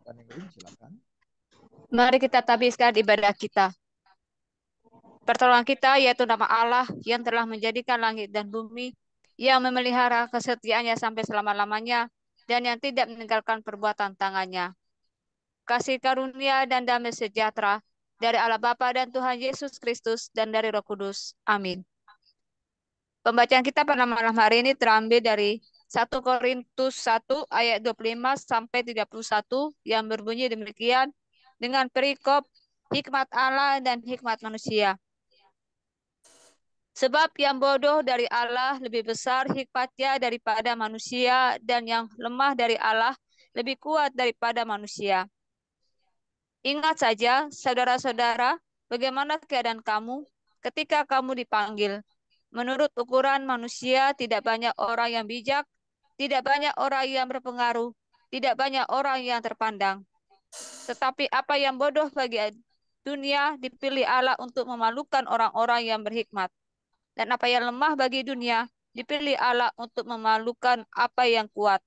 Taningrum, silakan. Mari kita tabiskan ibadah kita. Pertolongan kita yaitu nama Allah yang telah menjadikan langit dan bumi, yang memelihara kesetiaannya sampai selama-lamanya, dan yang tidak meninggalkan perbuatan tangannya. Kasih karunia dan damai sejahtera dari Allah Bapa dan Tuhan Yesus Kristus dan dari Roh Kudus. Amin. Pembacaan kita pada malam hari ini terambil dari 1 Korintus 1 ayat 25 sampai 31 yang berbunyi demikian dengan perikop hikmat Allah dan hikmat manusia. Sebab yang bodoh dari Allah lebih besar hikmatnya daripada manusia, dan yang lemah dari Allah lebih kuat daripada manusia. Ingat saja, saudara-saudara, bagaimana keadaan kamu ketika kamu dipanggil. Menurut ukuran manusia, tidak banyak orang yang bijak, tidak banyak orang yang berpengaruh, tidak banyak orang yang terpandang. Tetapi apa yang bodoh bagi dunia dipilih Allah untuk memalukan orang-orang yang berhikmat. Dan apa yang lemah bagi dunia dipilih Allah untuk memalukan apa yang kuat.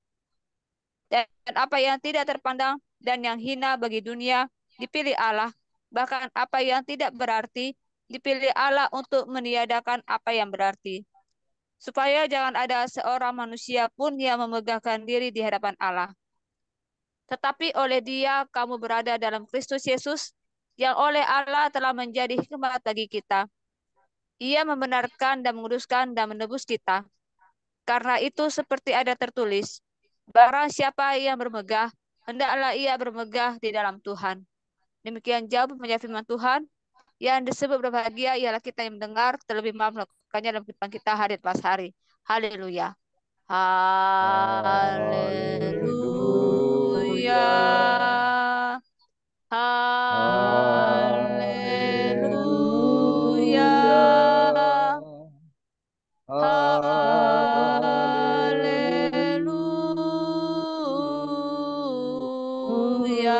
Dan apa yang tidak terpandang dan yang hina bagi dunia dipilih Allah. Bahkan apa yang tidak berarti dipilih Allah untuk meniadakan apa yang berarti. Supaya jangan ada seorang manusia pun yang memegahkan diri di hadapan Allah. Tetapi oleh Dia kamu berada dalam Kristus Yesus, yang oleh Allah telah menjadi hikmat bagi kita. Ia membenarkan dan menguduskan dan menebus kita. Karena itu seperti ada tertulis, barang siapa yang bermegah, hendaklah ia bermegah di dalam Tuhan. Demikian jauh pembacaan firman Tuhan. Yang disebut berbahagia ialah kita yang mendengar, terlebih maaf melakukannya dalam kehidupan kita hari lepas hari. Haleluya. Haleluya. Haleluya. Haleluya. Haleluya. Haleluya.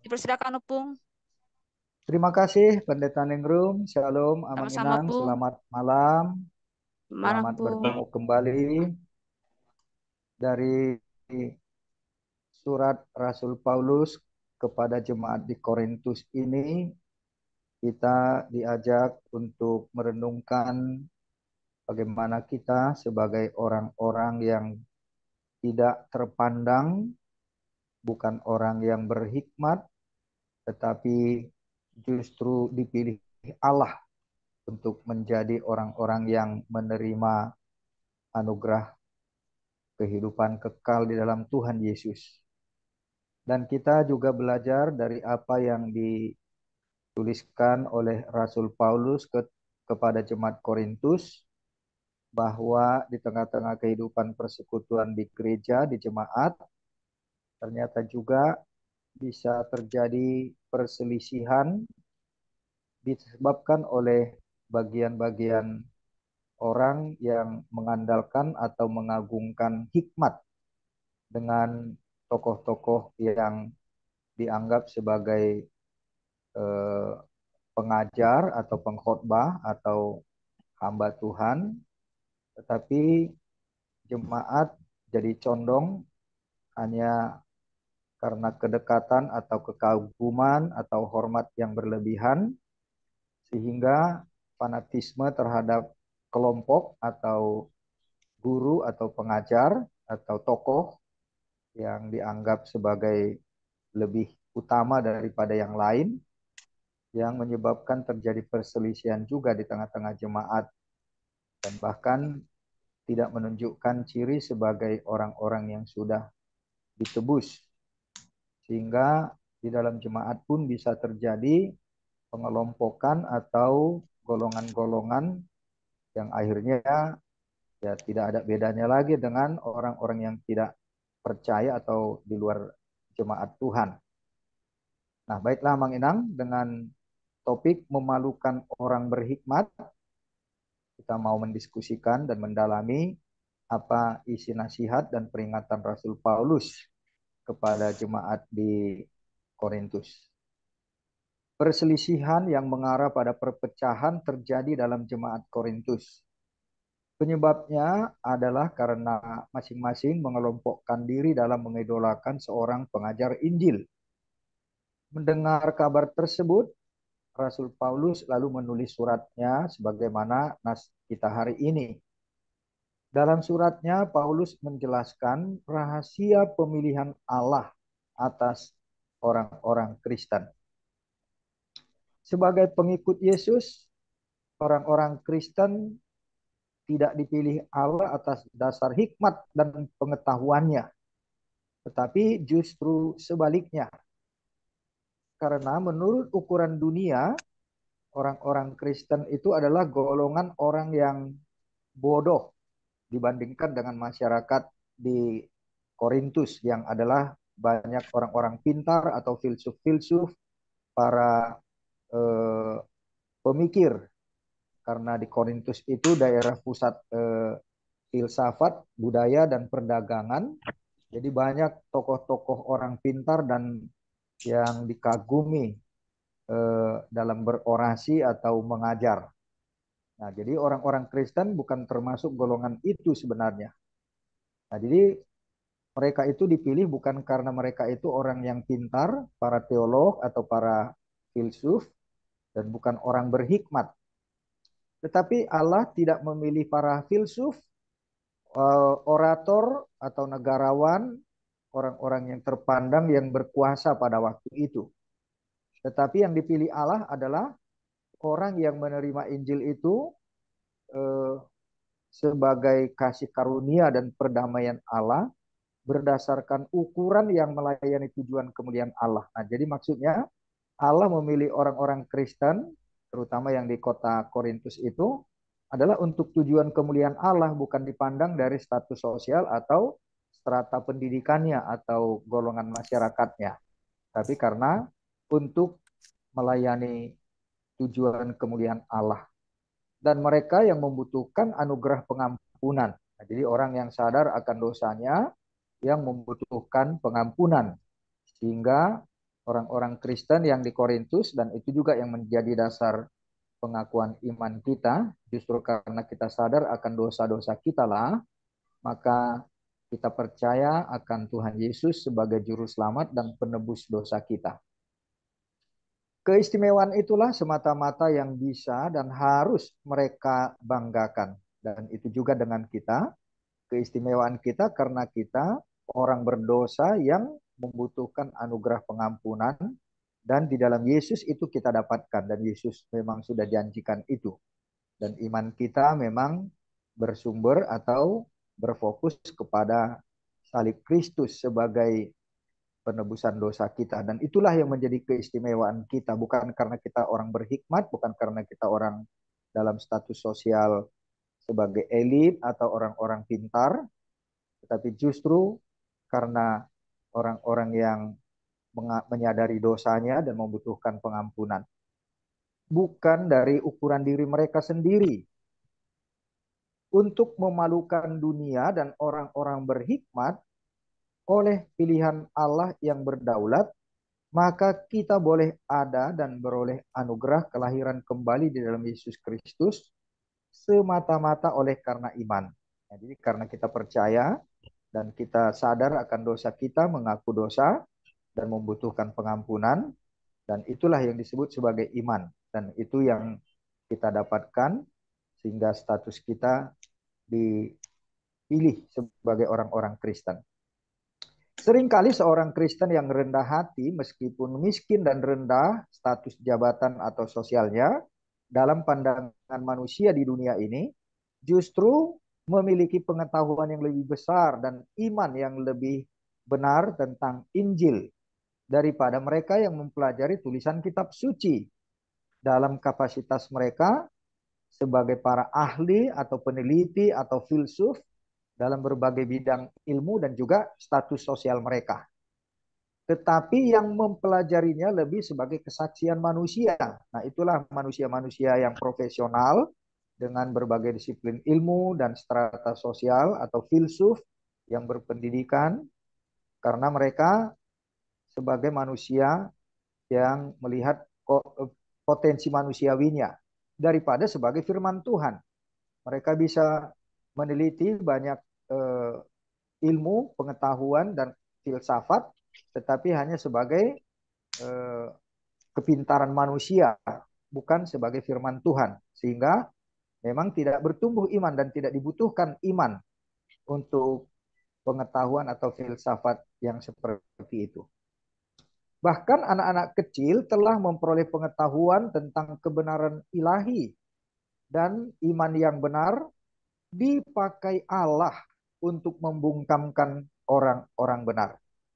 Dipersilakan Opung. Terima kasih Pendeta Ningrum. Shalom, Amang Sama-sama Inang. Pung. Selamat malam. Mana Selamat Pung? bertemu kembali dari surat Rasul Paulus kepada jemaat di Korintus ini. Kita diajak untuk merenungkan bagaimana kita sebagai orang-orang yang tidak terpandang, bukan orang yang berhikmat, tetapi justru dipilih Allah untuk menjadi orang-orang yang menerima anugerah kehidupan kekal di dalam Tuhan Yesus. Dan kita juga belajar dari apa yang dituliskan oleh Rasul Paulus kepada jemaat Korintus, bahwa di tengah-tengah kehidupan persekutuan di gereja, di jemaat, ternyata juga bisa terjadi perselisihan disebabkan oleh bagian-bagian orang yang mengandalkan atau mengagungkan hikmat dengan tokoh-tokoh yang dianggap sebagai eh, pengajar atau pengkhotbah atau hamba Tuhan, tetapi jemaat jadi condong hanya karena kedekatan atau kekaguman atau hormat yang berlebihan, sehingga fanatisme terhadap kelompok atau guru atau pengajar atau tokoh yang dianggap sebagai lebih utama daripada yang lain, yang menyebabkan terjadi perselisihan juga di tengah-tengah jemaat, dan bahkan tidak menunjukkan ciri sebagai orang-orang yang sudah ditebus, sehingga di dalam jemaat pun bisa terjadi pengelompokan atau golongan-golongan yang akhirnya ya tidak ada bedanya lagi dengan orang-orang yang tidak percaya atau di luar jemaat Tuhan. Nah, baiklah Mang Inang, dengan topik memalukan orang berhikmat, kita mau mendiskusikan dan mendalami apa isi nasihat dan peringatan Rasul Paulus kepada jemaat di Korintus. Perselisihan yang mengarah pada perpecahan terjadi dalam jemaat Korintus. Penyebabnya adalah karena masing-masing mengelompokkan diri dalam mengidolakan seorang pengajar Injil. Mendengar kabar tersebut, Rasul Paulus lalu menulis suratnya sebagaimana nas kita hari ini. Dalam suratnya, Paulus menjelaskan rahasia pemilihan Allah atas orang-orang Kristen. Sebagai pengikut Yesus, orang-orang Kristen tidak dipilih Allah atas dasar hikmat dan pengetahuannya, tetapi justru sebaliknya. Karena menurut ukuran dunia, orang-orang Kristen itu adalah golongan orang yang bodoh dibandingkan dengan masyarakat di Korintus yang adalah banyak orang-orang pintar atau filsuf-filsuf, para eh, pemikir. Karena di Korintus itu daerah pusat filsafat, budaya, dan perdagangan. Jadi banyak tokoh-tokoh orang pintar dan yang dikagumi dalam berorasi atau mengajar. Nah, jadi orang-orang Kristen bukan termasuk golongan itu sebenarnya. Nah, jadi mereka itu dipilih bukan karena mereka itu orang yang pintar, para teolog atau para filsuf, dan bukan orang berhikmat. Tetapi Allah tidak memilih para filsuf, orator, atau negarawan, orang-orang yang terpandang yang berkuasa pada waktu itu. Tetapi yang dipilih Allah adalah orang yang menerima Injil itu eh, sebagai kasih karunia dan perdamaian Allah berdasarkan ukuran yang melayani tujuan kemuliaan Allah. Nah, jadi maksudnya Allah memilih orang-orang Kristen, terutama yang di kota Korintus itu, adalah untuk tujuan kemuliaan Allah, bukan dipandang dari status sosial atau strata pendidikannya atau golongan masyarakatnya. Tapi karena untuk melayani tujuan kemuliaan Allah. Dan mereka yang membutuhkan anugerah pengampunan. Nah, jadi orang yang sadar akan dosanya, yang membutuhkan pengampunan. Sehingga orang-orang Kristen yang di Korintus, dan itu juga yang menjadi dasar pengakuan iman kita, justru karena kita sadar akan dosa-dosa kita lah, maka kita percaya akan Tuhan Yesus sebagai juru selamat dan penebus dosa kita. Keistimewaan itulah semata-mata yang bisa dan harus mereka banggakan. Dan itu juga dengan kita, keistimewaan kita karena kita orang berdosa yang membutuhkan anugerah pengampunan, dan di dalam Yesus itu kita dapatkan, dan Yesus memang sudah janjikan itu. Dan iman kita memang bersumber atau berfokus kepada salib Kristus sebagai penebusan dosa kita. Dan itulah yang menjadi keistimewaan kita. Bukan karena kita orang berhikmat, bukan karena kita orang dalam status sosial sebagai elit atau orang-orang pintar, tetapi justru karena orang-orang yang menyadari dosanya dan membutuhkan pengampunan. Bukan dari ukuran diri mereka sendiri. Untuk memalukan dunia dan orang-orang berhikmat oleh pilihan Allah yang berdaulat, maka kita boleh ada dan beroleh anugerah kelahiran kembali di dalam Yesus Kristus semata-mata oleh karena iman. Nah, jadi karena kita percaya dan kita sadar akan dosa kita, mengaku dosa, dan membutuhkan pengampunan, dan itulah yang disebut sebagai iman. Dan itu yang kita dapatkan sehingga status kita dipilih sebagai orang-orang Kristen. Seringkali seorang Kristen yang rendah hati, meskipun miskin dan rendah status jabatan atau sosialnya, dalam pandangan manusia di dunia ini, justru memiliki pengetahuan yang lebih besar dan iman yang lebih benar tentang Injil daripada mereka yang mempelajari tulisan kitab suci dalam kapasitas mereka sebagai para ahli atau peneliti atau filsuf dalam berbagai bidang ilmu dan juga status sosial mereka. Tetapi yang mempelajarinya lebih sebagai kesaksian manusia. Nah, itulah manusia-manusia yang profesional dengan berbagai disiplin ilmu dan strata sosial atau filsuf yang berpendidikan, karena mereka sebagai manusia yang melihat potensi manusiawinya daripada sebagai firman Tuhan. Mereka bisa meneliti banyak eh, ilmu, pengetahuan, dan filsafat, tetapi hanya sebagai eh, kepintaran manusia, bukan sebagai firman Tuhan. Sehingga memang tidak bertumbuh iman dan tidak dibutuhkan iman untuk pengetahuan atau filsafat yang seperti itu. Bahkan anak-anak kecil telah memperoleh pengetahuan tentang kebenaran ilahi dan iman yang benar dipakai Allah untuk membungkamkan orang-orang benar.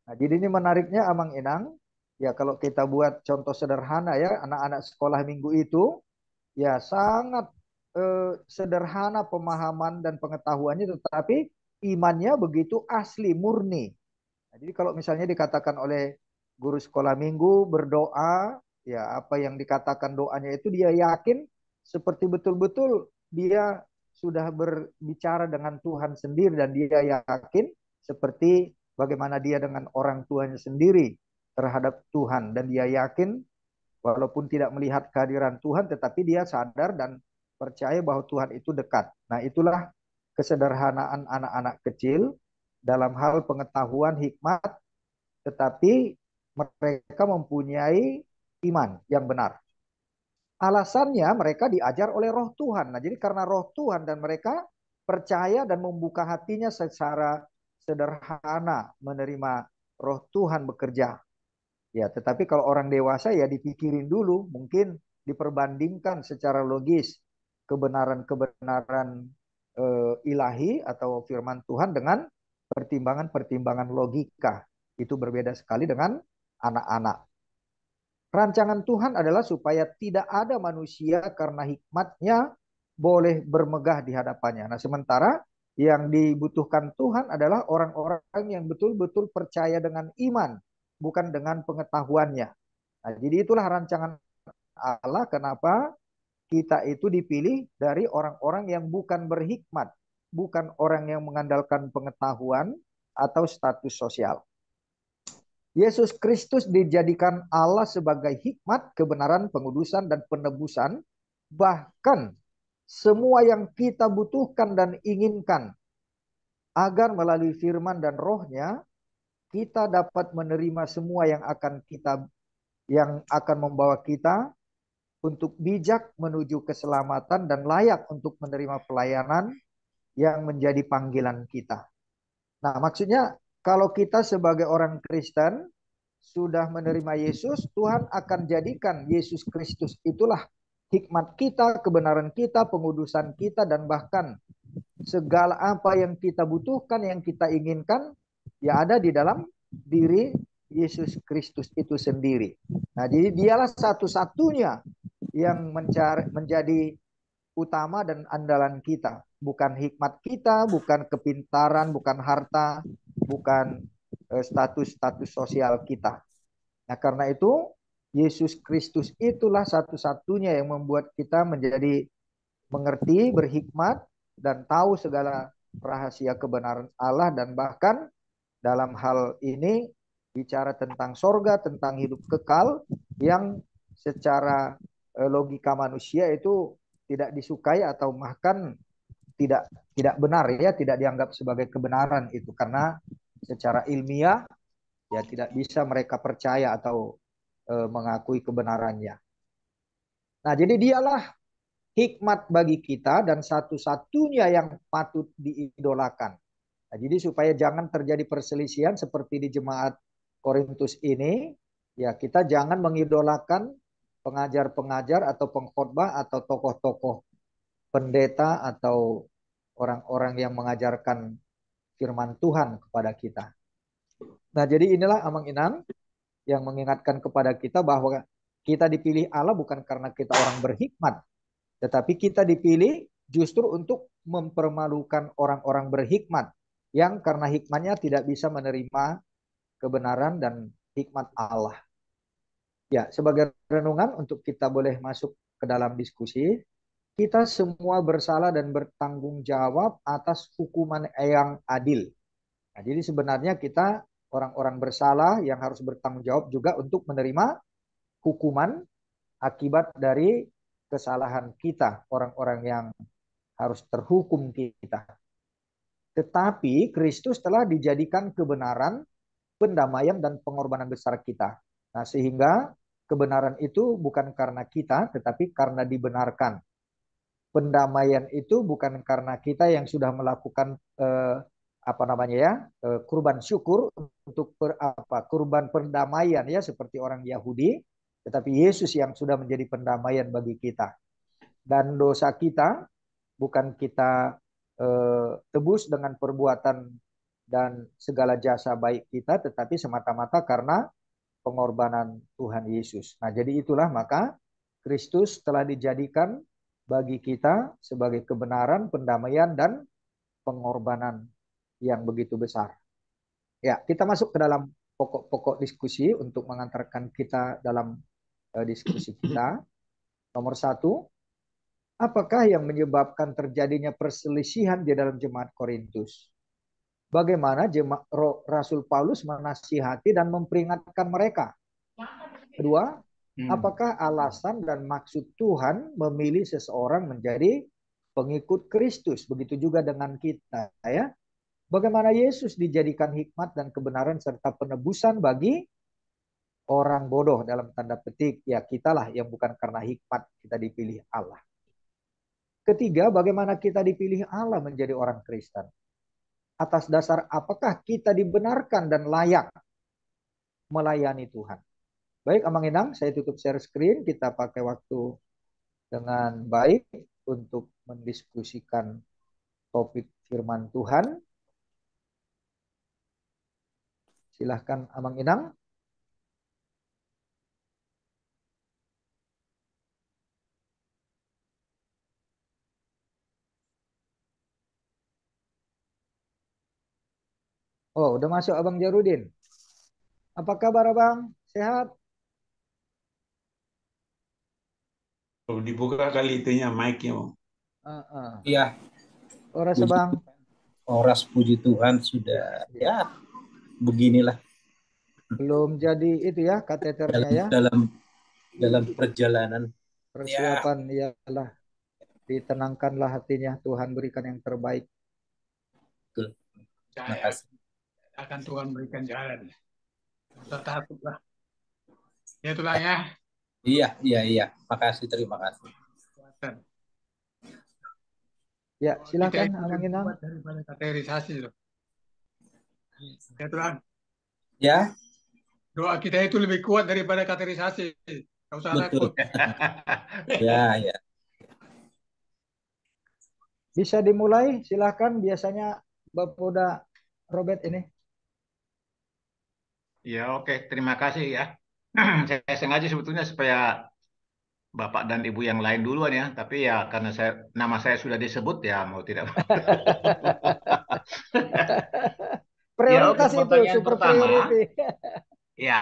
Nah, jadi ini menariknya Amang Inang, ya kalau kita buat contoh sederhana ya, anak-anak sekolah minggu itu ya sangat sederhana pemahaman dan pengetahuannya, tetapi imannya begitu asli, murni. Nah, jadi kalau misalnya dikatakan oleh guru sekolah minggu berdoa, ya apa yang dikatakan doanya itu dia yakin seperti betul-betul dia sudah berbicara dengan Tuhan sendiri dan dia yakin seperti bagaimana dia dengan orang tuanya sendiri terhadap Tuhan dan dia yakin walaupun tidak melihat kehadiran Tuhan tetapi dia sadar dan percaya bahwa Tuhan itu dekat. Nah, itulah kesederhanaan anak-anak kecil dalam hal pengetahuan hikmat, tetapi mereka mempunyai iman yang benar. Alasannya mereka diajar oleh roh Tuhan. Nah, jadi karena roh Tuhan dan mereka percaya dan membuka hatinya secara sederhana menerima roh Tuhan bekerja. Ya, tetapi kalau orang dewasa ya dipikirin dulu, mungkin diperbandingkan secara logis kebenaran-kebenaran ilahi atau firman Tuhan dengan pertimbangan-pertimbangan logika. Itu berbeda sekali dengan anak-anak. Rancangan Tuhan adalah supaya tidak ada manusia karena hikmatnya boleh bermegah di hadapannya. Nah, sementara yang dibutuhkan Tuhan adalah orang-orang yang betul-betul percaya dengan iman, bukan dengan pengetahuannya. Nah, jadi itulah rancangan Allah kenapa kita itu dipilih dari orang-orang yang bukan berhikmat, bukan orang yang mengandalkan pengetahuan atau status sosial. Yesus Kristus dijadikan Allah sebagai hikmat, kebenaran, pengudusan, dan penebusan. Bahkan semua yang kita butuhkan dan inginkan agar melalui firman dan rohnya kita dapat menerima semua yang akan membawa kita untuk bijak menuju keselamatan dan layak untuk menerima pelayanan yang menjadi panggilan kita. Nah, maksudnya kalau kita sebagai orang Kristen sudah menerima Yesus, Tuhan akan jadikan Yesus Kristus itulah hikmat kita, kebenaran kita, pengudusan kita, dan bahkan segala apa yang kita butuhkan, yang kita inginkan, ya ada di dalam diri Yesus Kristus itu sendiri. Nah, jadi dialah satu-satunya yang menjadi utama dan andalan kita. Bukan hikmat kita, bukan kepintaran, bukan harta, bukan status-status sosial kita. Nah, karena itu Yesus Kristus itulah satu-satunya yang membuat kita menjadi mengerti, berhikmat, dan tahu segala rahasia kebenaran Allah. Dan bahkan dalam hal ini bicara tentang sorga, tentang hidup kekal yang secara logika manusia itu tidak disukai atau bahkan tidak tidak benar ya, tidak dianggap sebagai kebenaran itu karena secara ilmiah ya tidak bisa mereka percaya atau mengakui kebenarannya. Nah, jadi dialah hikmat bagi kita dan satu-satunya yang patut diidolakan. Nah, jadi supaya jangan terjadi perselisihan seperti di jemaat Korintus ini, ya kita jangan mengidolakan pengajar-pengajar atau pengkhotbah atau tokoh-tokoh pendeta atau orang-orang yang mengajarkan firman Tuhan kepada kita. Nah, jadi inilah Amang Inang yang mengingatkan kepada kita bahwa kita dipilih Allah bukan karena kita orang berhikmat, tetapi kita dipilih justru untuk mempermalukan orang-orang berhikmat yang karena hikmatnya tidak bisa menerima kebenaran dan hikmat Allah. Ya, sebagai renungan untuk kita boleh masuk ke dalam diskusi, kita semua bersalah dan bertanggung jawab atas hukuman yang adil. Nah, jadi sebenarnya kita orang-orang bersalah yang harus bertanggung jawab juga untuk menerima hukuman akibat dari kesalahan kita, orang-orang yang harus terhukum kita. Tetapi Kristus telah dijadikan kebenaran, pendamaian, dan pengorbanan besar kita. Nah, sehingga kebenaran itu bukan karena kita, tetapi karena dibenarkan. Pendamaian itu bukan karena kita yang sudah melakukan apa namanya ya, kurban syukur untuk kurban perdamaian ya seperti orang Yahudi, tetapi Yesus yang sudah menjadi pendamaian bagi kita. Dan dosa kita bukan kita tebus dengan perbuatan dan segala jasa baik kita, tetapi semata-mata karena pengorbanan Tuhan Yesus. Nah, jadi itulah maka Kristus telah dijadikan bagi kita sebagai kebenaran, pendamaian, dan pengorbanan yang begitu besar. Ya, kita masuk ke dalam pokok-pokok diskusi untuk mengantarkan kita dalam diskusi kita. Nomor satu, apakah yang menyebabkan terjadinya perselisihan di dalam jemaat Korintus? Bagaimana Rasul Paulus menasihati dan memperingatkan mereka? Kedua, apakah alasan dan maksud Tuhan memilih seseorang menjadi pengikut Kristus? Begitu juga dengan kita, ya. Bagaimana Yesus dijadikan hikmat dan kebenaran serta penebusan bagi orang bodoh dalam tanda petik. Ya, kitalah yang bukan karena hikmat kita dipilih Allah. Ketiga, bagaimana kita dipilih Allah menjadi orang Kristen? Atas dasar apakah kita dibenarkan dan layak melayani Tuhan? Baik, Amang Inang, saya tutup share screen. Kita pakai waktu dengan baik untuk mendiskusikan topik firman Tuhan. Silahkan, Amang Inang. Oh, udah masuk Abang Jarudin. Apa kabar, Abang? Sehat? Oh, dibuka kali itunya mic-nya. Iya. Oras, Bang. Oras, puji Tuhan sudah ya beginilah. Belum jadi itu ya kateternya ya. Dalam perjalanan. Persiapan ialah ditenangkanlah hatinya, Tuhan berikan yang terbaik. Betul. Terima kasih. Akan Tuhan berikan jalan. Takutlah. Ya itulah ya. Iya. Makasih, terima kasih. Ya, silakan Amang Inang. Daripada kategorisasi loh. Ya Tuhan. Ya. Doa kita itu lebih kuat daripada kategorisasi. Gak usah takut. Ya. Bisa dimulai, silakan. Biasanya Bapak udah Robert ini. Ya, oke. Terima kasih ya. Saya sengaja sebetulnya supaya Bapak dan Ibu yang lain duluan ya. Tapi ya karena nama saya sudah disebut ya mau tidak mau. Prioritas ya, oke. itu, super pertama, priority. Ya,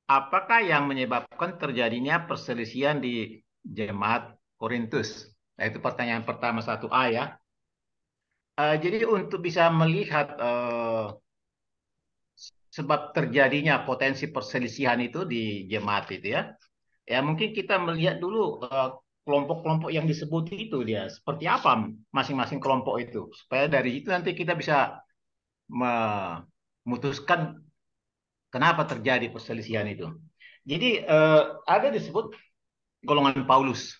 apakah yang menyebabkan terjadinya perselisihan di jemaat Korintus? Nah, itu pertanyaan pertama 1A ya. Jadi untuk bisa melihat sebab terjadinya potensi perselisihan itu di jemaat itu ya. Ya mungkin kita melihat dulu kelompok-kelompok yang disebut itu dia seperti apa masing-masing kelompok itu supaya dari itu nanti kita bisa memutuskan kenapa terjadi perselisihan itu. Jadi ada disebut golongan Paulus.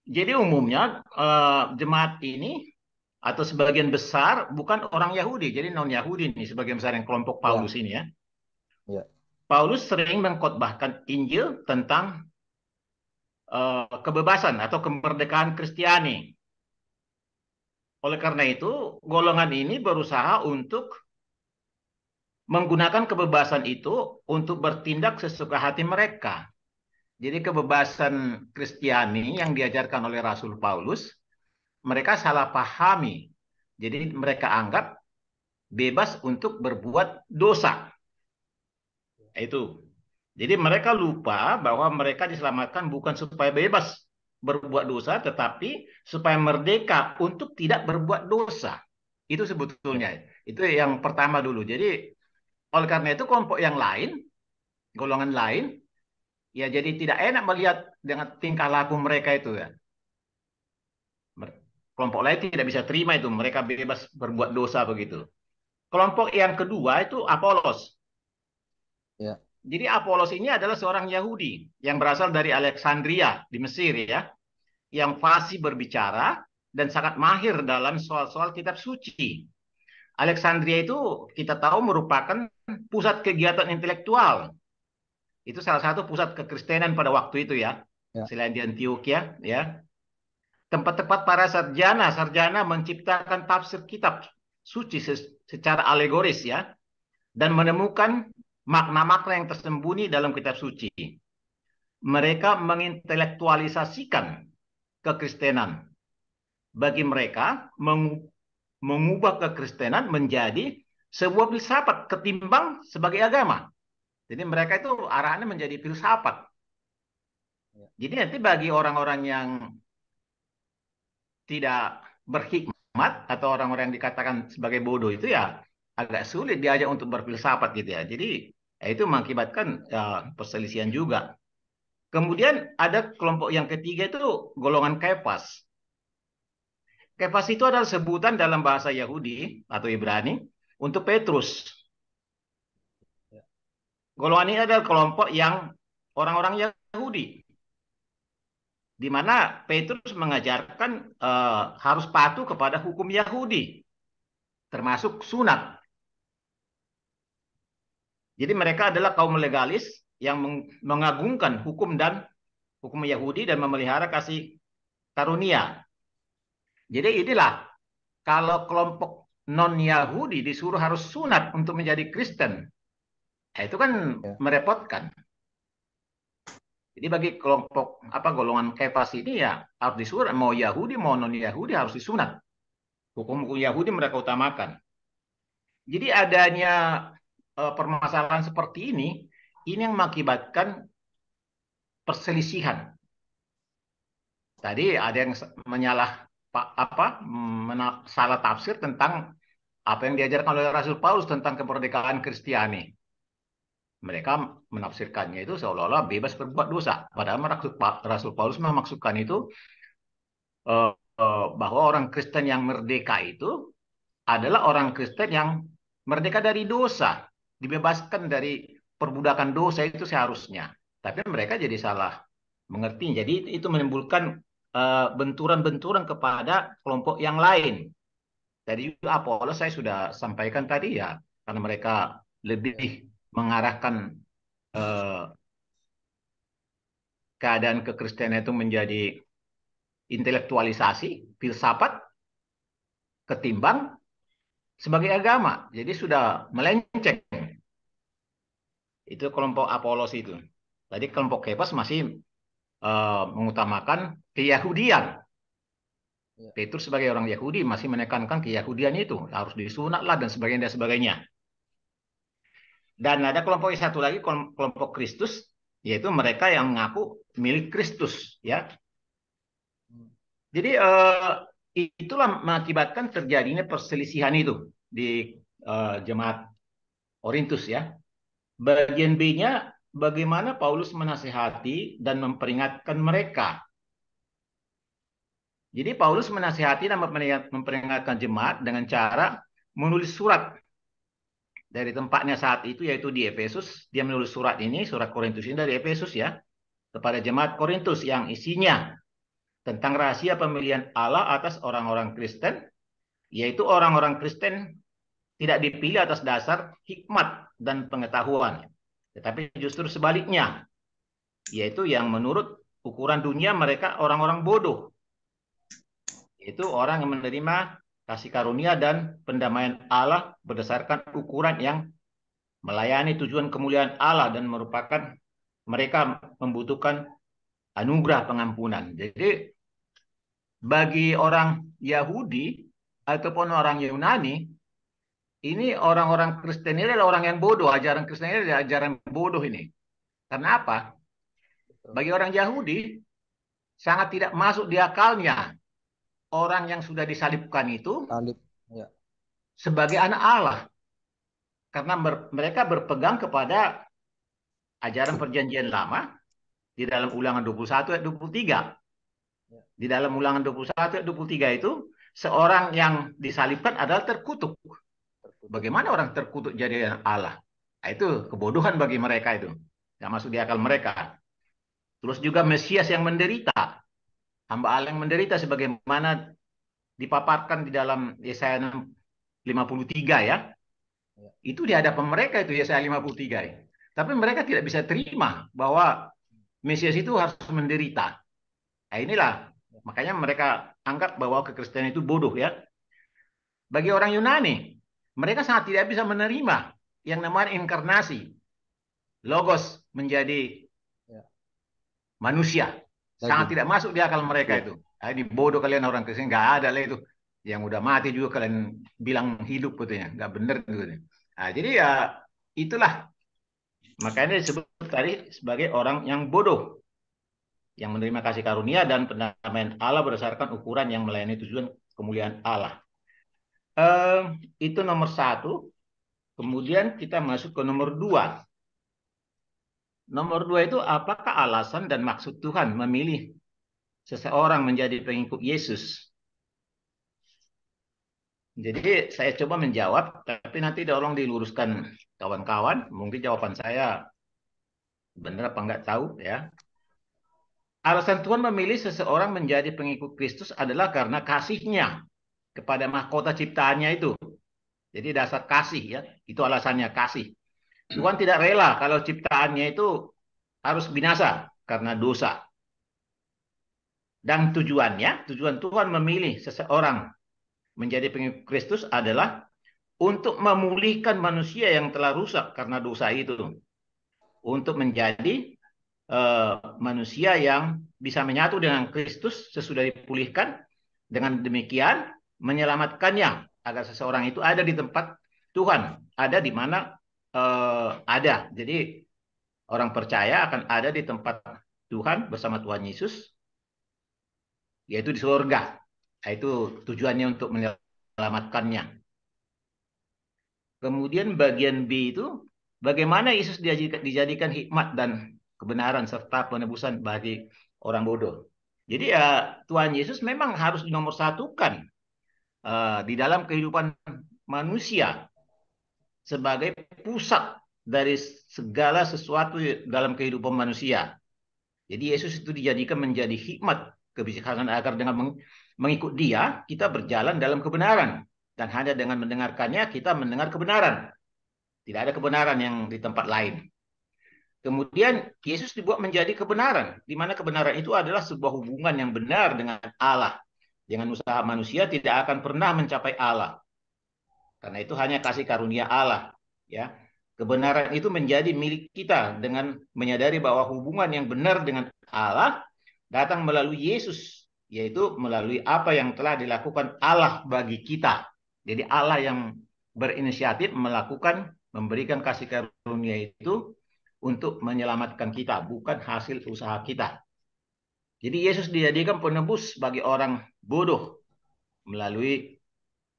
Jadi umumnya jemaat ini atau sebagian besar bukan orang Yahudi, jadi non Yahudi nih sebagian besar yang kelompok Paulus ini ya. Paulus sering mengkhotbahkan Injil tentang kebebasan atau kemerdekaan Kristiani. Oleh karena itu, golongan ini berusaha untuk menggunakan kebebasan itu untuk bertindak sesuka hati mereka. Jadi kebebasan Kristiani yang diajarkan oleh Rasul Paulus, mereka salah pahami. Jadi mereka anggap bebas untuk berbuat dosa. Itu. Jadi mereka lupa bahwa mereka diselamatkan bukan supaya bebas berbuat dosa, tetapi supaya merdeka untuk tidak berbuat dosa. Itu sebetulnya. Itu yang pertama dulu. Jadi oleh karena itu kelompok yang lain, golongan lain, ya jadi tidak enak melihat dengan tingkah laku mereka itu ya. kelompok lain tidak bisa terima itu, mereka bebas berbuat dosa begitu. Kelompok yang kedua itu Apolos. Ya. Jadi Apolos ini adalah seorang Yahudi yang berasal dari Alexandria di Mesir ya, yang fasih berbicara dan sangat mahir dalam soal-soal kitab suci. Alexandria itu kita tahu merupakan pusat kegiatan intelektual. Itu salah satu pusat kekristenan pada waktu itu ya. Ya. Selain di Antioquia ya. Tempat-tempat para sarjana menciptakan tafsir kitab suci secara alegoris ya, dan menemukan makna-makna yang tersembunyi dalam kitab suci. Mereka mengintelektualisasikan kekristenan. Bagi mereka, mengubah kekristenan menjadi sebuah filsafat ketimbang sebagai agama. Jadi mereka itu arahannya menjadi filsafat. Jadi nanti bagi orang-orang yang tidak berhikmat atau orang-orang yang dikatakan sebagai bodoh itu ya agak sulit diajak untuk berfilsafat gitu ya. Jadi ya itu mengakibatkan perselisihan juga. Kemudian ada kelompok yang ketiga itu golongan Kefas. Kefas itu adalah sebutan dalam bahasa Yahudi atau Ibrani untuk Petrus. Golongan ini adalah kelompok yang orang-orang Yahudi, di mana Petrus mengajarkan harus patuh kepada hukum Yahudi, termasuk sunat. Jadi mereka adalah kaum legalis yang mengagungkan hukum Yahudi dan memelihara kasih karunia. Jadi inilah kalau kelompok non-Yahudi disuruh harus sunat untuk menjadi Kristen, itu kan merepotkan. Jadi bagi kelompok golongan Kefas ini ya harus disuruh, mau Yahudi mau non-Yahudi harus disunat. Hukum-hukum Yahudi mereka utamakan. Jadi adanya permasalahan seperti ini yang mengakibatkan perselisihan. Tadi ada yang salah tafsir tentang apa yang diajarkan oleh Rasul Paulus tentang kemerdekaan Kristiani. Mereka menafsirkannya itu seolah-olah bebas berbuat dosa. Padahal Rasul Paulus memaksudkan itu bahwa orang Kristen yang merdeka itu adalah orang Kristen yang merdeka dari dosa, dibebaskan dari perbudakan dosa itu seharusnya. Tapi mereka jadi salah mengerti. Jadi itu menimbulkan benturan-benturan kepada kelompok yang lain. Tadi Apolos saya sudah sampaikan tadi ya, karena mereka lebih mengarahkan keadaan kekristenan itu menjadi intelektualisasi, filsafat, ketimbang sebagai agama. Jadi sudah melenceng. Itu kelompok Apolos itu. Tadi kelompok Kefas masih mengutamakan keyahudian. Petrus sebagai orang Yahudi masih menekankan keyahudian itu. Harus disunat lah dan sebagainya. Dan ada kelompok yang satu lagi, kelompok Kristus, yaitu mereka yang mengaku milik Kristus, ya. Jadi itulah mengakibatkan terjadinya perselisihan itu di jemaat Korintus, ya. Bagian B-nya, bagaimana Paulus menasihati dan memperingatkan mereka. Jadi Paulus menasihati dan memperingatkan jemaat dengan cara menulis surat. Dari tempatnya saat itu yaitu di Efesus, dia menulis surat ini, surat Korintus ini dari Efesus ya, kepada jemaat Korintus yang isinya tentang rahasia pemilihan Allah atas orang-orang Kristen, yaitu orang-orang Kristen tidak dipilih atas dasar hikmat dan pengetahuan, tetapi justru sebaliknya, yaitu yang menurut ukuran dunia mereka orang-orang bodoh, yaitu orang yang menerima kasih karunia dan pendamaian Allah berdasarkan ukuran yang melayani tujuan kemuliaan Allah dan merupakan mereka membutuhkan anugerah pengampunan. Jadi bagi orang Yahudi ataupun orang Yunani, ini orang-orang Kristen ini adalah orang yang bodoh. Ajaran Kristen ini adalah ajaran bodoh ini. Karena apa? Bagi orang Yahudi sangat tidak masuk di akalnya orang yang sudah disalibkan itu sebagai anak Allah. Karena mereka berpegang kepada ajaran perjanjian lama di dalam Ulangan 21 ayat 23. Di dalam Ulangan 21 ayat 23 itu seorang yang disalibkan adalah terkutuk. Bagaimana orang terkutuk jadi Allah? Nah, itu kebodohan bagi mereka itu. Tidak masuk di akal mereka. Terus juga Mesias yang menderita. Hamba Allah yang menderita sebagaimana dipaparkan di dalam Yesaya 53 ya. Itu di hadapan mereka itu Yesaya 53 ya. Tapi mereka tidak bisa terima bahwa Mesias itu harus menderita. Nah, inilah makanya mereka anggap bahwa kekristenan itu bodoh ya. Bagi orang Yunani, mereka sangat tidak bisa menerima yang namanya inkarnasi. Logos menjadi manusia. Sangat tidak masuk di akal mereka itu. Nah, ini bodoh kalian orang Kristen. Nggak ada lah itu. Yang udah mati juga kalian bilang hidup katanya. Nggak benar gitu. Nah, jadi ya itulah. Makanya disebut tadi sebagai orang yang bodoh. Yang menerima kasih karunia dan pendamaian Allah berdasarkan ukuran yang melayani tujuan kemuliaan Allah. Itu nomor 1. Kemudian kita masuk ke nomor 2. Nomor 2 itu apakah alasan dan maksud Tuhan memilih seseorang menjadi pengikut Yesus? Jadi saya coba menjawab, tapi nanti tolong diluruskan kawan-kawan. Mungkin jawaban saya benar apa enggak tahu ya. Alasan Tuhan memilih seseorang menjadi pengikut Kristus adalah karena kasihnya kepada mahkota ciptaannya itu. Jadi dasar kasih ya, itu alasannya kasih. Tuhan tidak rela kalau ciptaannya itu harus binasa karena dosa. Dan tujuan Tuhan memilih seseorang menjadi pengikut Kristus adalah untuk memulihkan manusia yang telah rusak karena dosa itu. Untuk menjadi manusia yang bisa menyatu dengan Kristus sesudah dipulihkan. Dengan demikian menyelamatkannya agar seseorang itu ada di tempat Tuhan, ada di mana ada. Jadi orang percaya akan ada di tempat Tuhan bersama Tuhan Yesus, yaitu di surga. Nah, itu tujuannya untuk menyelamatkannya. Kemudian bagian B itu, bagaimana Yesus dijadikan hikmat dan kebenaran serta penebusan bagi orang bodoh. Jadi ya Tuhan Yesus memang harus dinomorsatukan di dalam kehidupan manusia sebagai pusat dari segala sesuatu dalam kehidupan manusia. Jadi Yesus itu dijadikan menjadi hikmat kebijaksanaan agar dengan mengikut Dia kita berjalan dalam kebenaran, dan hanya dengan mendengarkannya kita mendengar kebenaran. Tidak ada kebenaran yang di tempat lain. Kemudian Yesus dibuat menjadi kebenaran, di mana kebenaran itu adalah sebuah hubungan yang benar dengan Allah. Dengan usaha manusia tidak akan pernah mencapai Allah. Karena itu hanya kasih karunia Allah, ya. Kebenaran itu menjadi milik kita dengan menyadari bahwa hubungan yang benar dengan Allah datang melalui Yesus, yaitu melalui apa yang telah dilakukan Allah bagi kita. Jadi Allah yang berinisiatif memberikan kasih karunia itu untuk menyelamatkan kita, bukan hasil usaha kita. Jadi Yesus dijadikan penebus bagi orang bodoh melalui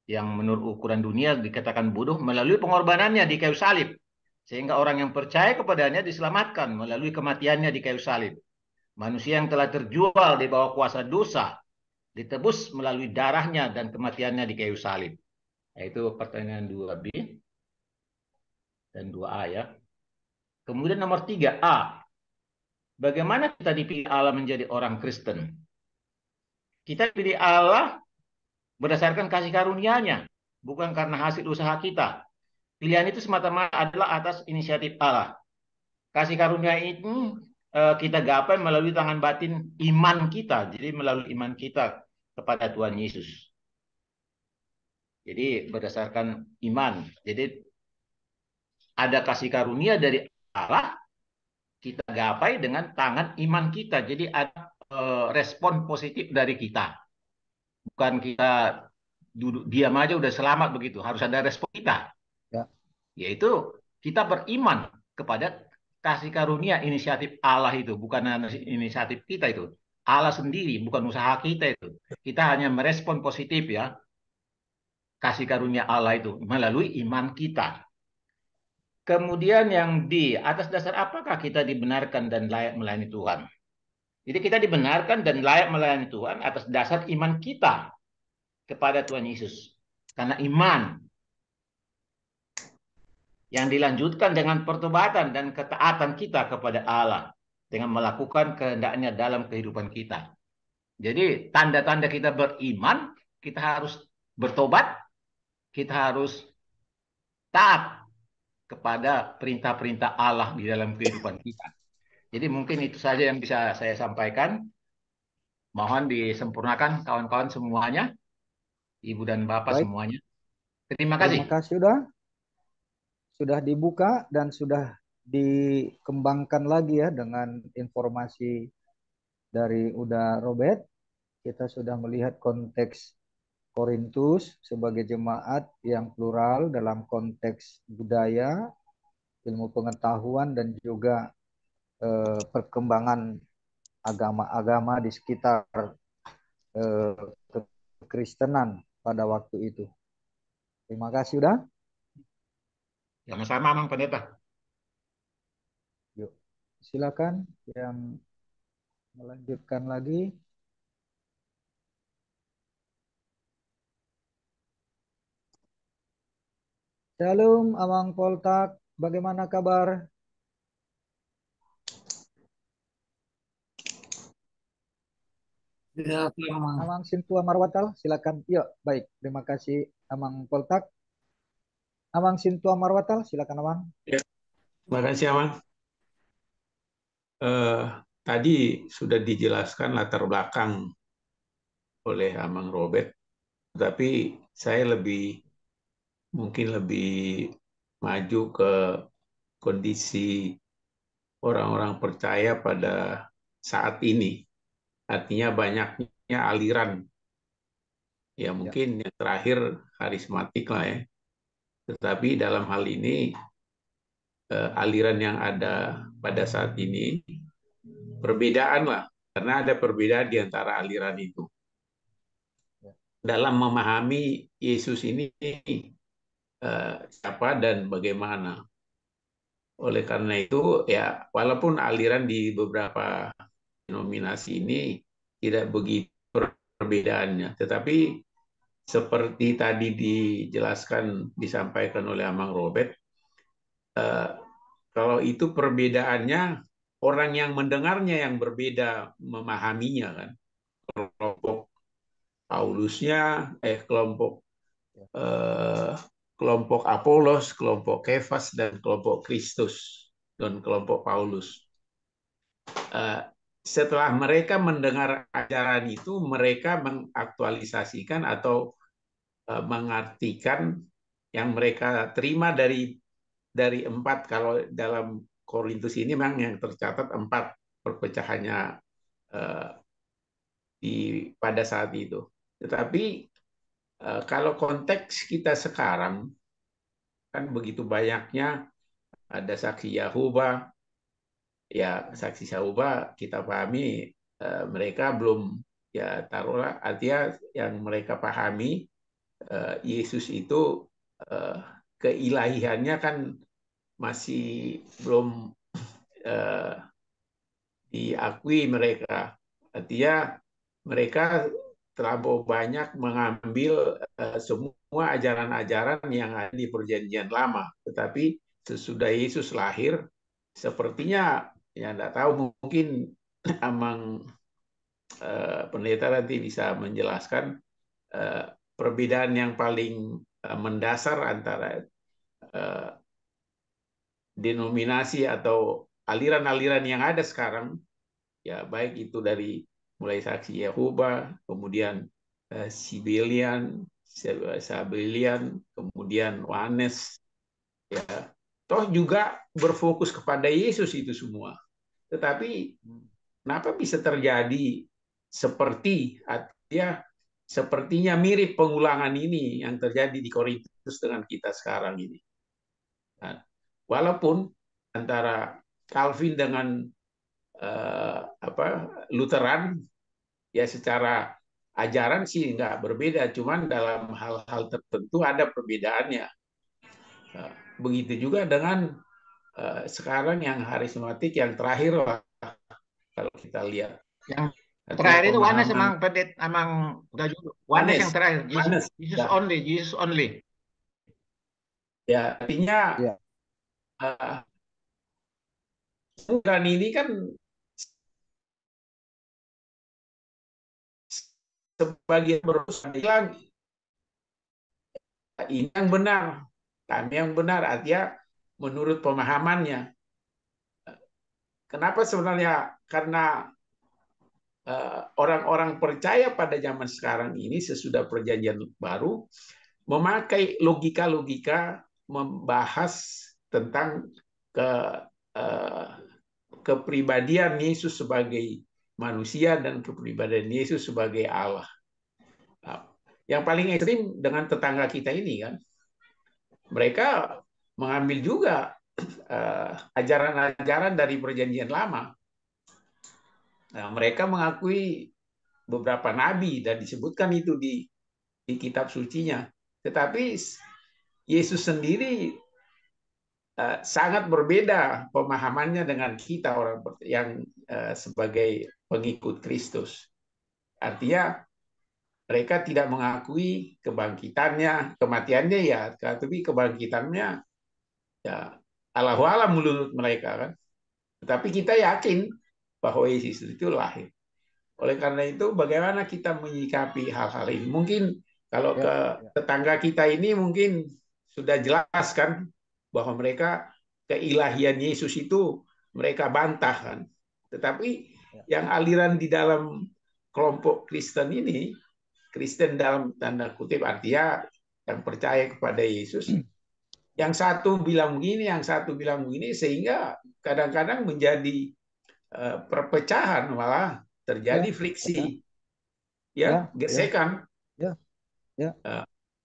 yang menurut ukuran dunia dikatakan bodoh, melalui pengorbanannya di kayu salib. Sehingga orang yang percaya kepadanya diselamatkan melalui kematiannya di kayu salib. Manusia yang telah terjual di bawah kuasa dosa ditebus melalui darahnya dan kematiannya di kayu salib. Itu pertanyaan 2B dan 2A ya. Kemudian nomor 3A. Bagaimana kita dipilih Allah menjadi orang Kristen? Kita dipilih Allah berdasarkan kasih karunia-Nya, bukan karena hasil usaha kita. Pilihan itu semata-mata adalah atas inisiatif Allah. Kasih karunia itu kita gapai melalui tangan batin iman kita. Jadi melalui iman kita kepada Tuhan Yesus. Jadi berdasarkan iman. Jadi ada kasih karunia dari Allah, kita gapai dengan tangan iman kita. Jadi ada respon positif dari kita. Bukan kita duduk diam aja udah selamat begitu. Harus ada respon kita. Ya. Yaitu kita beriman kepada kasih karunia inisiatif Allah itu. Bukan inisiatif kita itu. Allah sendiri, bukan usaha kita itu. Kita hanya merespon positif ya. Kasih karunia Allah itu melalui iman kita. Kemudian yang D, atas dasar apakah kita dibenarkan dan layak melayani Tuhan? Jadi kita dibenarkan dan layak melayani Tuhan atas dasar iman kita. kepada Tuhan Yesus. Karena iman yang dilanjutkan dengan pertobatan dan ketaatan kita kepada Allah dengan melakukan kehendaknya dalam kehidupan kita. Jadi tanda-tanda kita beriman, kita harus bertobat, kita harus taat kepada perintah-perintah Allah di dalam kehidupan kita. Jadi mungkin itu saja yang bisa saya sampaikan. Mohon disempurnakan kawan-kawan semuanya, Ibu dan Bapak Baik, semuanya. Terima terima kasih. kasih sudah dibuka dan sudah dikembangkan lagi ya dengan informasi dari Uda Robert. Kita sudah melihat konteks Korintus sebagai jemaat yang plural dalam konteks budaya, ilmu pengetahuan, dan juga perkembangan agama-agama di sekitar eh, kekristenan pada waktu itu. Terima kasih udah. Sama-sama, Mang Pendeta. Yuk, silakan yang melanjutkan lagi. Shalom, Amang Poltak. Bagaimana kabar? Ya, Mang. Amang Sintua Marwatal, silakan. Yuk, baik. Terima kasih, Amang Poltak. Amang Sintua Marwatal, silakan, Amang. Ya, terima kasih, Amang. Tadi sudah dijelaskan latar belakang oleh Amang Robert, tapi saya mungkin lebih maju ke kondisi orang-orang percaya pada saat ini. Artinya banyaknya aliran. Ya mungkin yang terakhir karismatik lah ya. Tetapi dalam hal ini aliran yang ada pada saat ini perbedaan lah. Karena ada perbedaan di antara aliran itu. Dalam memahami Yesus ini siapa dan bagaimana. Oleh karena itu ya walaupun aliran di beberapa denominasi ini tidak begitu perbedaannya, tetapi seperti tadi dijelaskan disampaikan oleh Amang Robert, kalau itu perbedaannya orang yang mendengarnya yang berbeda memahaminya kan. Kelompok Paulusnya, kelompok Apolos, kelompok Kefas, dan kelompok Kristus dan kelompok Paulus. Setelah mereka mendengar ajaran itu, mereka mengaktualisasikan atau mengartikan yang mereka terima dari 4. Kalau dalam Korintus ini memang yang tercatat 4 perpecahannya pada saat itu. Tetapi kalau konteks kita sekarang kan begitu banyaknya ada saksi Yahova, ya saksi Yahova kita pahami mereka belum ya taruhlah artinya yang mereka pahami Yesus itu keilahiannya kan masih belum diakui mereka. Artinya mereka terlampau banyak mengambil semua ajaran-ajaran yang ada di Perjanjian Lama. Tetapi sesudah Yesus lahir, sepertinya ya tidak tahu mungkin Amang pendeta nanti bisa menjelaskan perbedaan yang paling mendasar antara denominasi atau aliran-aliran yang ada sekarang, ya baik itu dari mulai saksi Yehova, kemudian Sabelian, kemudian Wanes, ya toh juga berfokus kepada Yesus itu semua. Tetapi kenapa bisa terjadi seperti artinya sepertinya mirip pengulangan ini yang terjadi di Korintus dengan kita sekarang ini. Nah, walaupun antara Calvin dengan Lutheran ya secara ajaran sih nggak berbeda, cuman dalam hal-hal tertentu ada perbedaannya. Begitu juga dengan sekarang yang harismatik yang terakhir lah, kalau kita lihat. Artinya Terakhir itu Wanes pemahaman emang Pendeta, emang udah juga. Wanes Yohanes, yang terakhir. Jesus, Yohanes. Jesus Ya, only, Jesus only. ya artinya Ya, uh, Tuhan ini kan sebagian berusaha bilang ini yang benar, kami yang benar, artinya menurut pemahamannya. Kenapa sebenarnya? Karena orang-orang percaya pada zaman sekarang ini sesudah perjanjian baru memakai logika-logika membahas tentang ke eh, kepribadian Yesus sebagai manusia dan kepribadian Yesus sebagai Allah. Nah, yang paling ekstrim dengan tetangga kita ini kan, mereka mengambil juga ajaran-ajaran dari perjanjian lama. Nah, mereka mengakui beberapa nabi dan disebutkan itu di kitab sucinya. Tetapi Yesus sendiri sangat berbeda pemahamannya dengan kita orang yang sebagai pengikut Kristus. Artinya mereka tidak mengakui kebangkitannya, kematiannya ya, tapi kebangkitannya ya Allahu alam menurut mereka kan. Tetapi kita yakin bahwa Yesus itu lahir. Oleh karena itu, bagaimana kita menyikapi hal-hal ini? Mungkin kalau ya, ke ya, tetangga kita ini mungkin sudah jelas kan bahwa mereka keilahian Yesus itu mereka bantah kan. Tetapi ya, yang aliran di dalam kelompok Kristen ini, Kristen dalam tanda kutip artinya yang percaya kepada Yesus, yang satu bilang begini, yang satu bilang begini, sehingga kadang-kadang menjadi perpecahan, malah ya, terjadi ya, friksi, ya, ya ya, gesekan. ya, ya,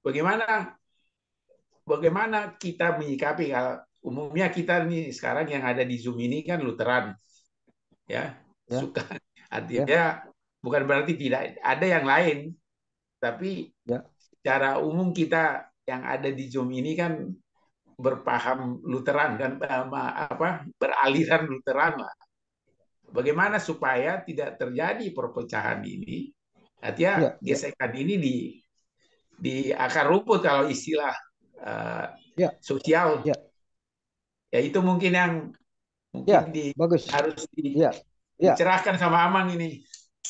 Bagaimana bagaimana kita menyikapi kalau umumnya kita nih sekarang yang ada di Zoom ini kan Lutheran, ya ya, suka ya, artinya bukan berarti tidak ada yang lain, tapi ya, secara umum kita yang ada di Zoom ini kan berpaham Lutheran kan, beraliran Lutheran lah. Bagaimana supaya tidak terjadi perpecahan ini? Artinya ya, ya, gesekan ini di akar rumput kalau istilah ya, sosial. ya, Ya itu mungkin yang ya, mungkin bagus. harus Ya, ya, dicerahkan sama Amang ini.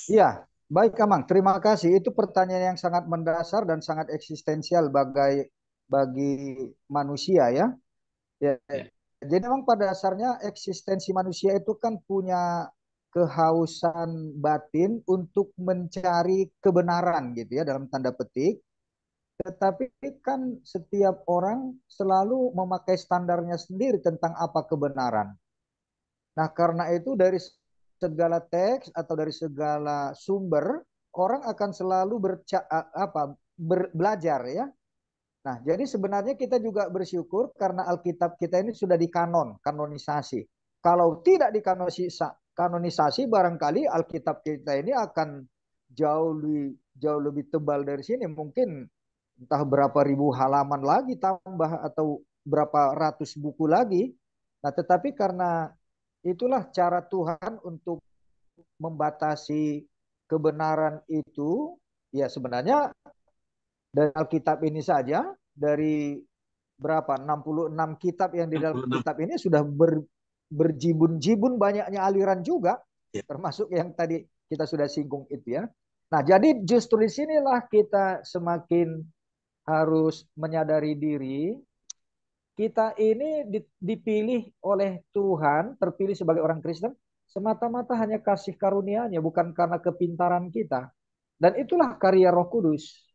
ya. Baik, Amang. Terima kasih. Itu pertanyaan yang sangat mendasar dan sangat eksistensial bagi manusia ya. Ya, Ya, jadi memang pada dasarnya eksistensi manusia itu kan punya kehausan batin untuk mencari kebenaran gitu ya dalam tanda petik. Tetapi kan setiap orang selalu memakai standarnya sendiri tentang apa kebenaran. Nah, karena itu dari segala teks atau dari segala sumber orang akan selalu belajar ya. Nah, jadi sebenarnya kita juga bersyukur karena Alkitab kita ini sudah kanonisasi. Kalau tidak dikanonisasi, barangkali Alkitab kita ini akan jauh lebih tebal dari sini. Mungkin entah berapa ribu halaman lagi tambah atau berapa ratus buku lagi. Nah, tetapi karena itulah cara Tuhan untuk membatasi kebenaran itu, ya sebenarnya dari Alkitab ini saja, dari berapa 66 kitab yang di dalam 66. kitab ini sudah berjibun-jibun banyaknya aliran juga, Ya. termasuk yang tadi kita sudah singgung itu ya. Nah, jadi justru di sinilah kita semakin harus menyadari diri kita ini dipilih oleh Tuhan, terpilih sebagai orang Kristen semata-mata hanya kasih karunia-Nya, bukan karena kepintaran kita. Dan itulah karya Roh Kudus.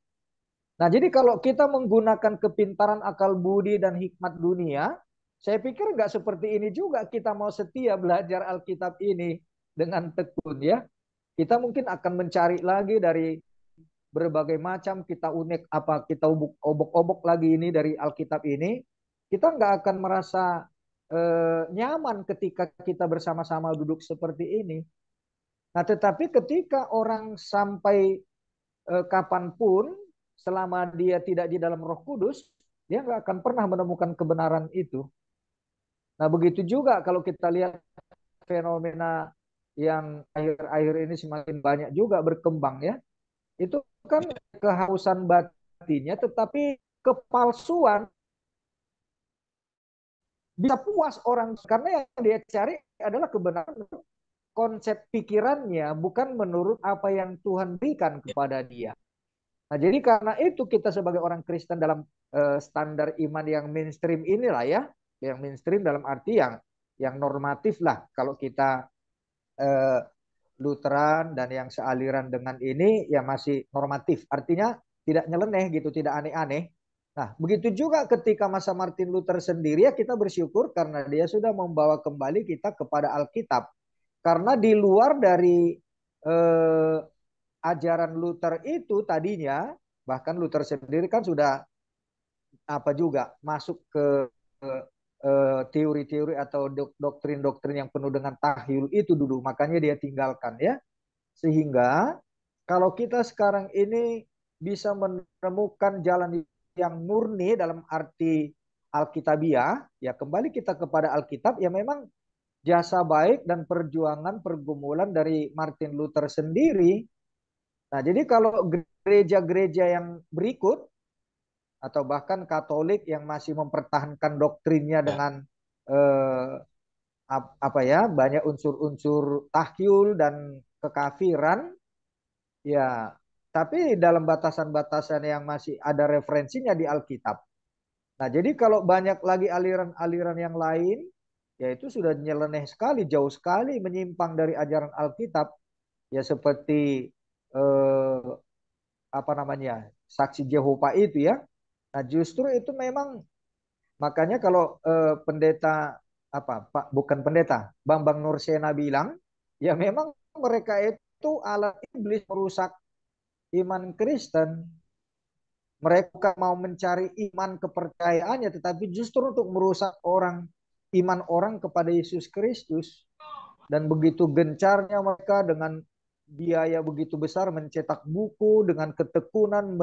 Nah, jadi kalau kita menggunakan kepintaran akal budi dan hikmat dunia, saya pikir nggak seperti ini juga kita mau setia belajar Alkitab ini dengan tekun ya. Kita mungkin akan mencari lagi dari berbagai macam, kita unek apa, kita obok-obok lagi ini dari Alkitab ini. Kita nggak akan merasa nyaman ketika kita bersama-sama duduk seperti ini. Nah, tetapi ketika orang sampai kapanpun, selama dia tidak di dalam Roh Kudus, dia nggak akan pernah menemukan kebenaran itu. Nah, begitu juga kalau kita lihat fenomena yang akhir-akhir ini semakin banyak juga berkembang ya. Itu kan kehausan batinnya tetapi kepalsuan. Bisa puas orang karena yang dia cari adalah kebenaran menurut konsep pikirannya, bukan menurut apa yang Tuhan berikan kepada dia. Nah, jadi karena itu kita sebagai orang Kristen dalam standar iman yang mainstream inilah ya, yang mainstream dalam arti yang normatif lah. Kalau kita eh, Lutheran dan yang sealiran dengan ini ya masih normatif. Artinya tidak nyeleneh gitu, tidak aneh-aneh. Nah, begitu juga ketika masa Martin Luther sendiri ya kita bersyukur karena dia sudah membawa kembali kita kepada Alkitab. Karena di luar dari eh, ajaran Luther itu tadinya, bahkan Luther sendiri kan sudah apa juga masuk ke teori-teori atau doktrin-doktrin yang penuh dengan tahyul itu dulu. Makanya dia tinggalkan ya. Sehingga kalau kita sekarang ini bisa menemukan jalan yang murni dalam arti Alkitabiah, ya kembali kita kepada Alkitab, ya memang jasa baik dan perjuangan pergumulan dari Martin Luther sendiri. Nah, jadi kalau gereja-gereja yang berikut atau bahkan Katolik yang masih mempertahankan doktrinnya dengan eh, apa ya banyak unsur-unsur tahyul dan kekafiran, ya, tapi dalam batasan-batasan yang masih ada referensinya di Alkitab. Nah, jadi kalau banyak lagi aliran-aliran yang lain, yaitu sudah nyeleneh sekali, jauh sekali menyimpang dari ajaran Alkitab, ya seperti eh, apa namanya saksi Yehova itu ya. Nah, justru itu memang makanya kalau pendeta apa Pak bukan pendeta Bambang Nursena bilang, ya memang mereka itu alat iblis merusak iman Kristen. Mereka mau mencari iman kepercayaannya, tetapi justru untuk merusak iman orang kepada Yesus Kristus. Dan begitu gencarnya mereka dengan biaya begitu besar mencetak buku, dengan ketekunan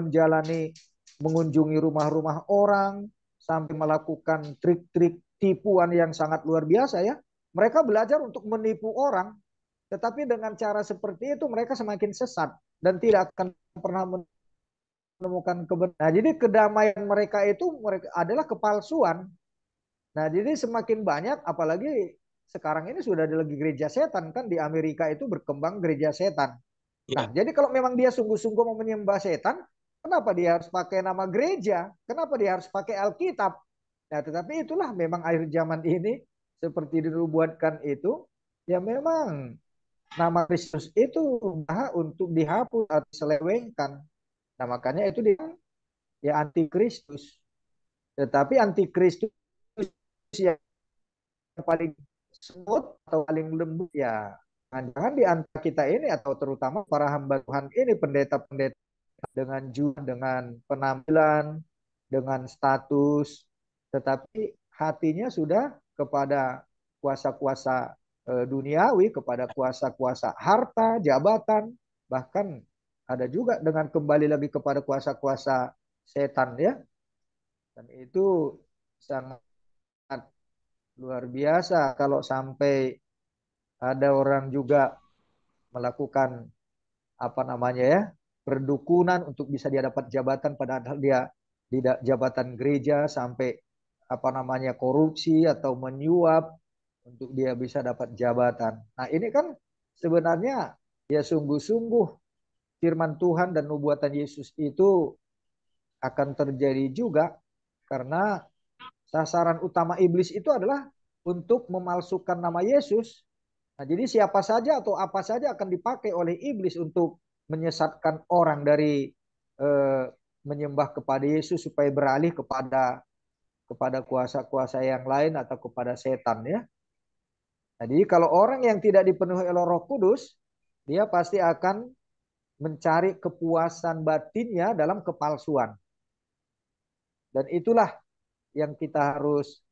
mengunjungi rumah-rumah orang, sampai melakukan trik-trik tipuan yang sangat luar biasa ya. Mereka belajar untuk menipu orang, tetapi dengan cara seperti itu mereka semakin sesat dan tidak akan pernah menemukan kebenaran. Nah, jadi kedamaian mereka itu adalah kepalsuan. Nah, jadi semakin banyak, apalagi sekarang ini sudah ada lagi gereja setan kan di Amerika itu berkembang gereja setan. Nah, Ya, jadi kalau memang dia sungguh-sungguh mau menyembah setan, kenapa dia harus pakai nama gereja? Kenapa dia harus pakai Alkitab? Nah, tetapi itulah memang akhir zaman ini seperti dinubuatkan itu, ya memang nama Kristus itu untuk dihapus atau diselewengkan. Nah, makanya itu dia ya antikristus. Tetapi antikristus yang paling smooth atau paling lembut ya jangan di antara kita ini atau terutama para hamba Tuhan ini pendeta-pendeta dengan penampilan, dengan status, tetapi hatinya sudah kepada kuasa-kuasa duniawi, kepada kuasa-kuasa harta, jabatan, bahkan ada juga dengan kembali lagi kepada kuasa-kuasa setan ya. Dan itu sangat luar biasa kalau sampai ada orang juga melakukan apa namanya ya perdukunan untuk bisa dia dapat jabatan padahal dia tidak jabatan gereja sampai apa namanya korupsi atau menyuap untuk dia bisa dapat jabatan. Nah, ini kan sebenarnya ya sungguh-sungguh firman Tuhan dan nubuatan Yesus itu akan terjadi juga karena sasaran utama iblis itu adalah untuk memalsukan nama Yesus. Nah, jadi siapa saja atau apa saja akan dipakai oleh iblis untuk menyesatkan orang dari eh, menyembah kepada Yesus supaya beralih kepada kuasa-kuasa yang lain atau kepada setan ya. Jadi kalau orang yang tidak dipenuhi oleh Roh Kudus, dia pasti akan mencari kepuasan batinnya dalam kepalsuan. Dan itulah yang kita harus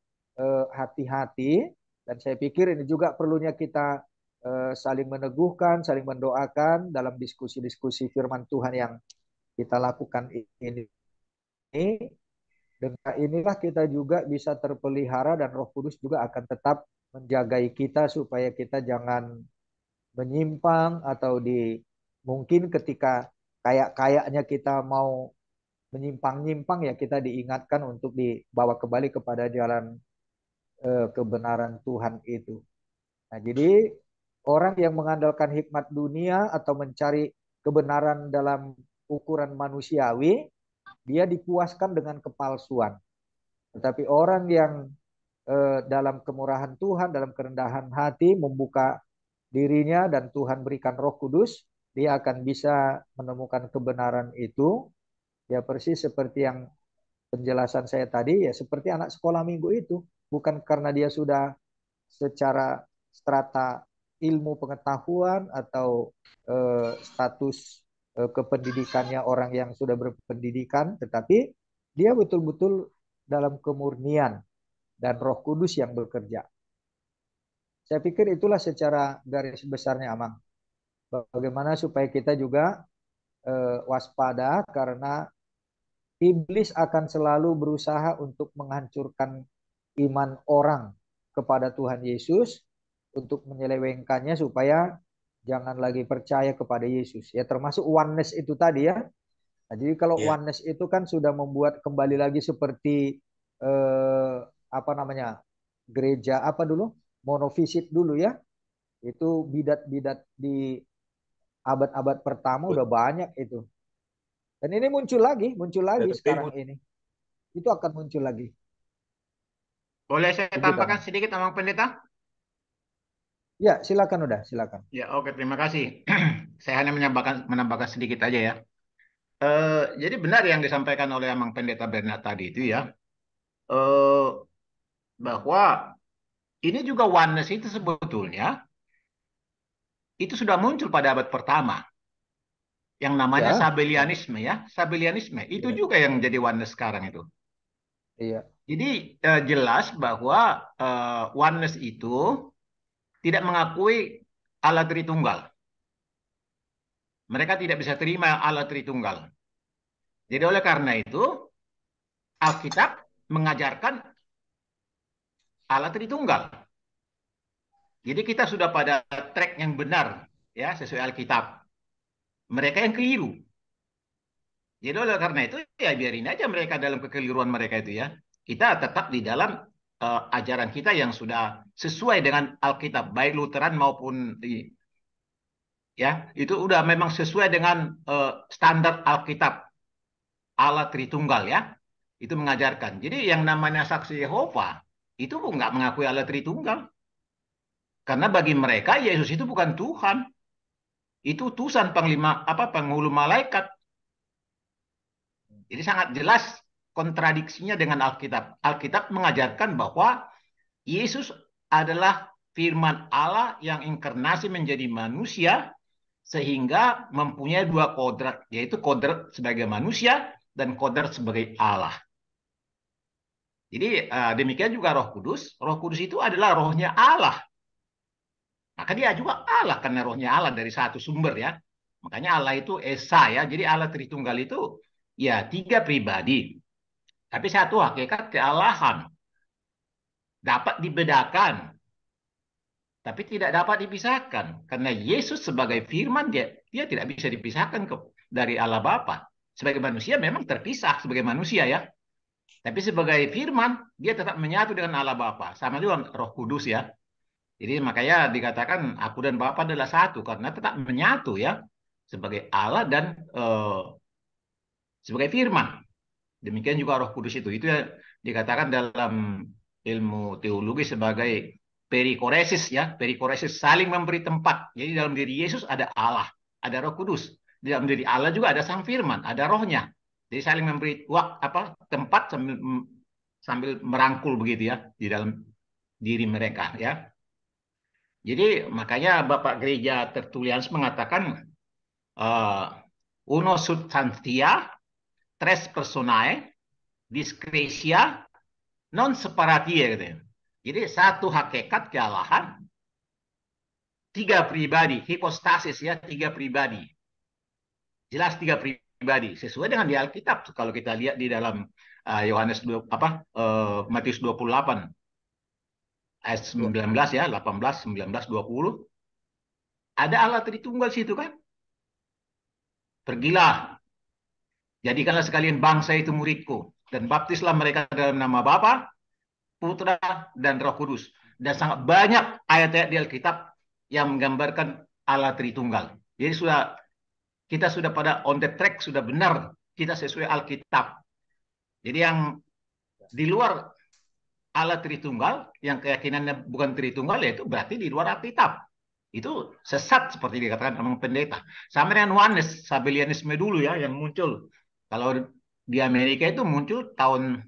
hati-hati dan saya pikir ini juga perlunya kita saling meneguhkan, saling mendoakan dalam diskusi-diskusi firman Tuhan yang kita lakukan ini. Dengan inilah kita juga bisa terpelihara dan Roh Kudus juga akan tetap menjagai kita supaya kita jangan menyimpang atau di mungkin ketika kayaknya kita mau menyimpang-nyimpang ya kita diingatkan untuk dibawa kembali kepada jalan kebenaran Tuhan itu. Nah, jadi orang yang mengandalkan hikmat dunia atau mencari kebenaran dalam ukuran manusiawi, dia dipuaskan dengan kepalsuan. Tetapi orang yang dalam kemurahan Tuhan, dalam kerendahan hati, membuka dirinya dan Tuhan berikan Roh Kudus, dia akan bisa menemukan kebenaran itu. Ya persis seperti yang penjelasan saya tadi, ya seperti anak sekolah minggu itu. Bukan karena dia sudah secara strata ilmu pengetahuan atau status kependidikannya orang yang sudah berpendidikan, tetapi dia betul-betul dalam kemurnian dan Roh Kudus yang bekerja. Saya pikir itulah secara garis besarnya, Amang. Bagaimana supaya kita juga waspada karena iblis akan selalu berusaha untuk menghancurkan iman orang kepada Tuhan Yesus, untuk menyelewengkannya supaya jangan lagi percaya kepada Yesus. Ya termasuk oneness itu tadi ya. Nah, jadi kalau oneness itu kan sudah membuat kembali lagi seperti apa namanya, gereja apa dulu, monofisit dulu ya. Itu bidat-bidat di abad-abad pertama udah banyak itu. Dan ini muncul lagi sekarang ini. Itu akan muncul lagi. Boleh saya Begitu, tambahkan Amang. sedikit, Amang Pendeta? Ya, silakan udah, silakan. Ya, oke, terima kasih. Saya hanya menambahkan sedikit aja ya. Jadi benar yang disampaikan oleh Amang Pendeta Bernard tadi itu ya, bahwa ini juga oneness itu sebetulnya itu sudah muncul pada abad pertama, yang namanya Ya, Sabellianisme ya. Sabellianisme itu ya, juga yang jadi oneness sekarang itu. iya, Jadi jelas bahwa oneness itu tidak mengakui Allah Tritunggal. Mereka tidak bisa terima Allah Tritunggal. Jadi oleh karena itu Alkitab mengajarkan Allah Tritunggal. Jadi kita sudah pada track yang benar ya sesuai Alkitab. Mereka yang keliru. Jadi oleh karena itu ya biarin aja mereka dalam kekeliruan mereka itu ya. Kita tetap di dalam ajaran kita yang sudah sesuai dengan Alkitab, baik Lutheran maupun ya itu udah memang sesuai dengan standar Alkitab Allah Tritunggal ya. Itu mengajarkan. Jadi yang namanya saksi Yehova itu nggak mengakui Allah Tritunggal. Karena bagi mereka Yesus itu bukan Tuhan. Itu utusan penghulu malaikat. Jadi sangat jelas kontradiksinya dengan Alkitab. Alkitab mengajarkan bahwa Yesus adalah firman Allah yang inkarnasi menjadi manusia sehingga mempunyai dua kodrat, yaitu kodrat sebagai manusia dan kodrat sebagai Allah. Jadi demikian juga Roh Kudus. Roh Kudus itu adalah rohnya Allah. Maka dia juga Allah karena rohnya Allah dari satu sumber ya. Makanya Allah itu Esa ya. Jadi Allah Tritunggal itu ya tiga pribadi. Tapi satu hakikat kealahan. Dapat dibedakan. Tapi tidak dapat dipisahkan. Karena Yesus sebagai firman dia tidak bisa dipisahkan dari Allah Bapa. Sebagai manusia memang terpisah sebagai manusia ya. Tapi sebagai firman dia tetap menyatu dengan Allah Bapa. Sama juga Roh Kudus ya. Jadi makanya dikatakan aku dan Bapa adalah satu karena tetap menyatu ya sebagai Allah dan sebagai firman. Demikian juga Roh Kudus itu yang dikatakan dalam ilmu teologi sebagai perikoresis ya. Perikoresis saling memberi tempat. Jadi dalam diri Yesus ada Allah, ada Roh Kudus. Di dalam diri Allah juga ada Sang Firman, ada Rohnya. Jadi saling memberi tempat sambil merangkul begitu ya di dalam diri mereka ya. Jadi makanya Bapak Gereja Tertullianus mengatakan uno substantia, tres personae, discretia, non separatia gitu. Jadi satu hakikat kealahan, tiga pribadi, hipostasis ya, tiga pribadi. Jelas tiga pribadi sesuai dengan di Alkitab. Kalau kita lihat di dalam Matius 28 ayat 19 ya, 18, 19, 20. Ada Allah Tritunggal situ kan? Pergilah, jadikanlah sekalian bangsa itu muridku, dan baptislah mereka dalam nama Bapa, Putra, dan Roh Kudus. Dan sangat banyak ayat-ayat di Alkitab yang menggambarkan Allah Tritunggal. Jadi kita sudah pada on the track, sudah benar kita sesuai Alkitab. Jadi yang di luar Allah Tritunggal, yang keyakinannya bukan Tritunggal, yaitu berarti di luar Alkitab. Itu sesat seperti dikatakan Amang Pendeta. Sama dengan Oneness, Sabellianisme dulu ya yang muncul. Kalau di Amerika itu muncul tahun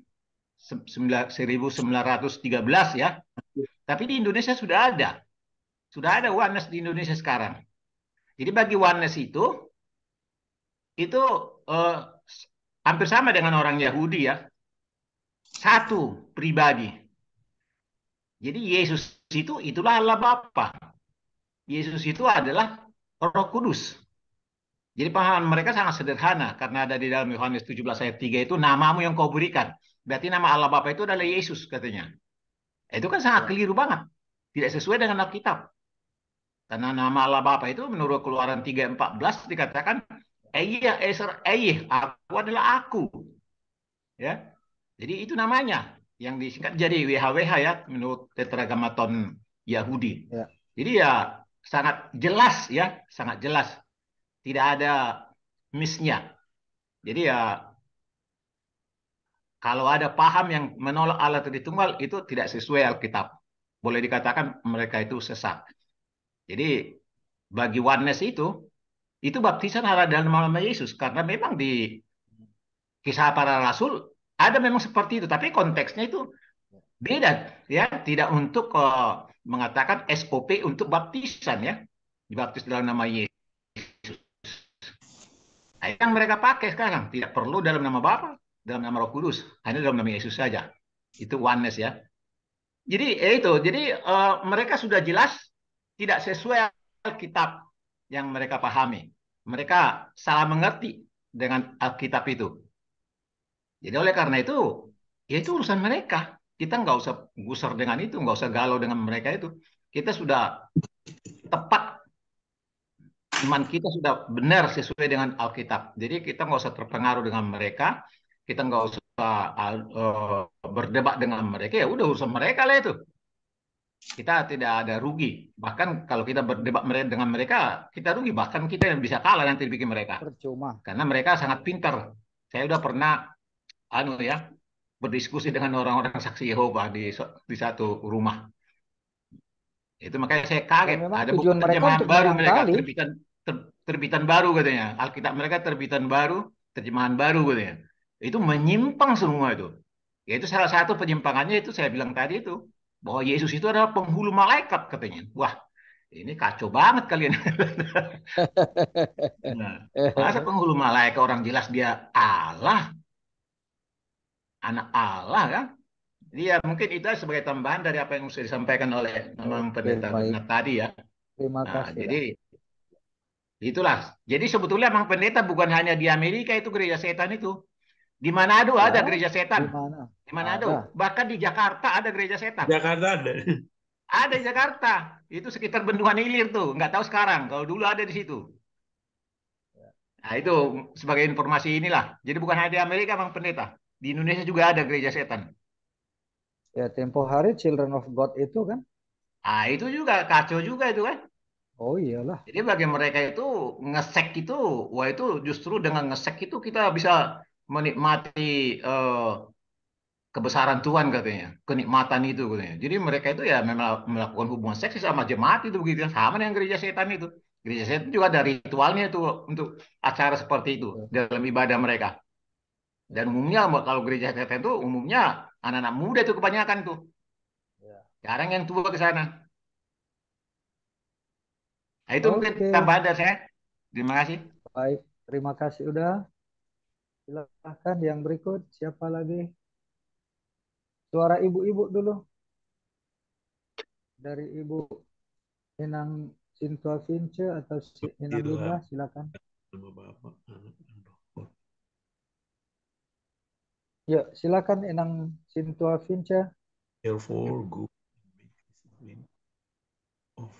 1913 ya. Tapi di Indonesia sudah ada. Sudah ada Oneness di Indonesia sekarang. Jadi bagi Oneness itu eh, hampir sama dengan orang Yahudi ya. Satu pribadi. Jadi Yesus itulah Allah Bapa. Yesus itu adalah Roh Kudus. Jadi pemahaman mereka sangat sederhana karena ada di dalam Yohanes 17 ayat 3 itu namamu yang kau berikan. Berarti nama Allah Bapa itu adalah Yesus katanya. Itu kan sangat keliru banget. Tidak sesuai dengan Alkitab. Karena nama Allah Bapa itu menurut Keluaran 3:14 dikatakan Eyyeh Eser Eyyeh, aku adalah aku. Ya. Jadi itu namanya yang disingkat jadi WHWH ya menurut Tetragrammaton Yahudi. Ya. Jadi ya sangat jelas ya, sangat jelas. Tidak ada miss-nya. Jadi ya kalau ada paham yang menolak Allah Tritunggal itu tidak sesuai Alkitab. Boleh dikatakan mereka itu sesat. Jadi bagi Oneness itu baptisan ada dalam nama Yesus karena memang di Kisah Para Rasul ada memang seperti itu, tapi konteksnya itu beda ya, tidak untuk mengatakan SOP untuk baptisan ya, dibaptis dalam nama Yesus. Nah, yang mereka pakai sekarang tidak perlu dalam nama Bapa, dalam nama Roh Kudus, hanya dalam nama Yesus saja. Itu Oneness ya. Jadi mereka sudah jelas tidak sesuai Alkitab yang mereka pahami. Mereka salah mengerti dengan Alkitab itu. Jadi oleh karena itu, ya itu urusan mereka. Kita nggak usah gusar dengan itu, nggak usah galau dengan mereka itu. Kita sudah tepat, iman kita sudah benar sesuai dengan Alkitab. Jadi kita nggak usah terpengaruh dengan mereka, kita nggak usah berdebat dengan mereka. Ya udah urusan mereka lah itu. Kita tidak ada rugi. Bahkan kalau kita berdebat dengan mereka, kita rugi. Bahkan kita yang bisa kalah nanti bikin mereka. Percuma. Karena mereka sangat pintar. Saya udah pernah berdiskusi dengan orang-orang saksi Yehova di satu rumah. Itu makanya saya kaget. Ada buku terjemahan baru mereka terbitan baru katanya. Alkitab mereka terbitan baru, terjemahan baru katanya. Itu menyimpang semua itu. Yaitu salah satu penyimpangannya itu saya bilang tadi itu bahwa Yesus itu adalah penghulu malaikat katanya. Wah, ini kacau banget kalian. Nah, masa penghulu malaikat orang jelas dia Allah. Anak Allah kan? Jadi ya mungkin itu sebagai tambahan dari apa yang sudah disampaikan oleh Memang Pendeta Bernard tadi ya. Terima kasih. Jadi itulah. Jadi sebetulnya Memang Pendeta bukan hanya di Amerika itu gereja setan itu. Di Manado ada gereja setan. Di Manado. Bahkan di Jakarta ada gereja setan. Jakarta ada. Ada di Jakarta. Itu sekitar Bendungan Hilir tuh. Nggak tahu sekarang. Kalau dulu ada di situ. Nah itu sebagai informasi inilah. Jadi bukan hanya di Amerika Memang Pendeta. Di Indonesia juga ada gereja setan. Ya, tempo hari Children of God itu kan? Ah, itu juga kacau juga itu kan? Oh iyalah. Jadi bagi mereka itu ngesek itu, wah itu justru dengan ngesek itu kita bisa menikmati kebesaran Tuhan katanya, kenikmatan itu katanya. Jadi mereka itu ya memang melakukan hubungan seks sama jemaat itu begitu, sama dengan gereja setan itu. Gereja setan juga ada ritualnya itu untuk acara seperti itu dalam ibadah mereka. Dan umumnya kalau gereja setan itu umumnya anak-anak muda itu kebanyakan tuh. Jarang yang tua ke sana. Nah, itu mungkin tambahan dari saya. Terima kasih. Baik, terima kasih udah. Silahkan yang berikut siapa lagi? Suara ibu-ibu dulu. Dari Ibu Inang Sintua Vince atau Inang Linda, silakan. Ya, silakan Inang Sintua Vince. Therefore, go of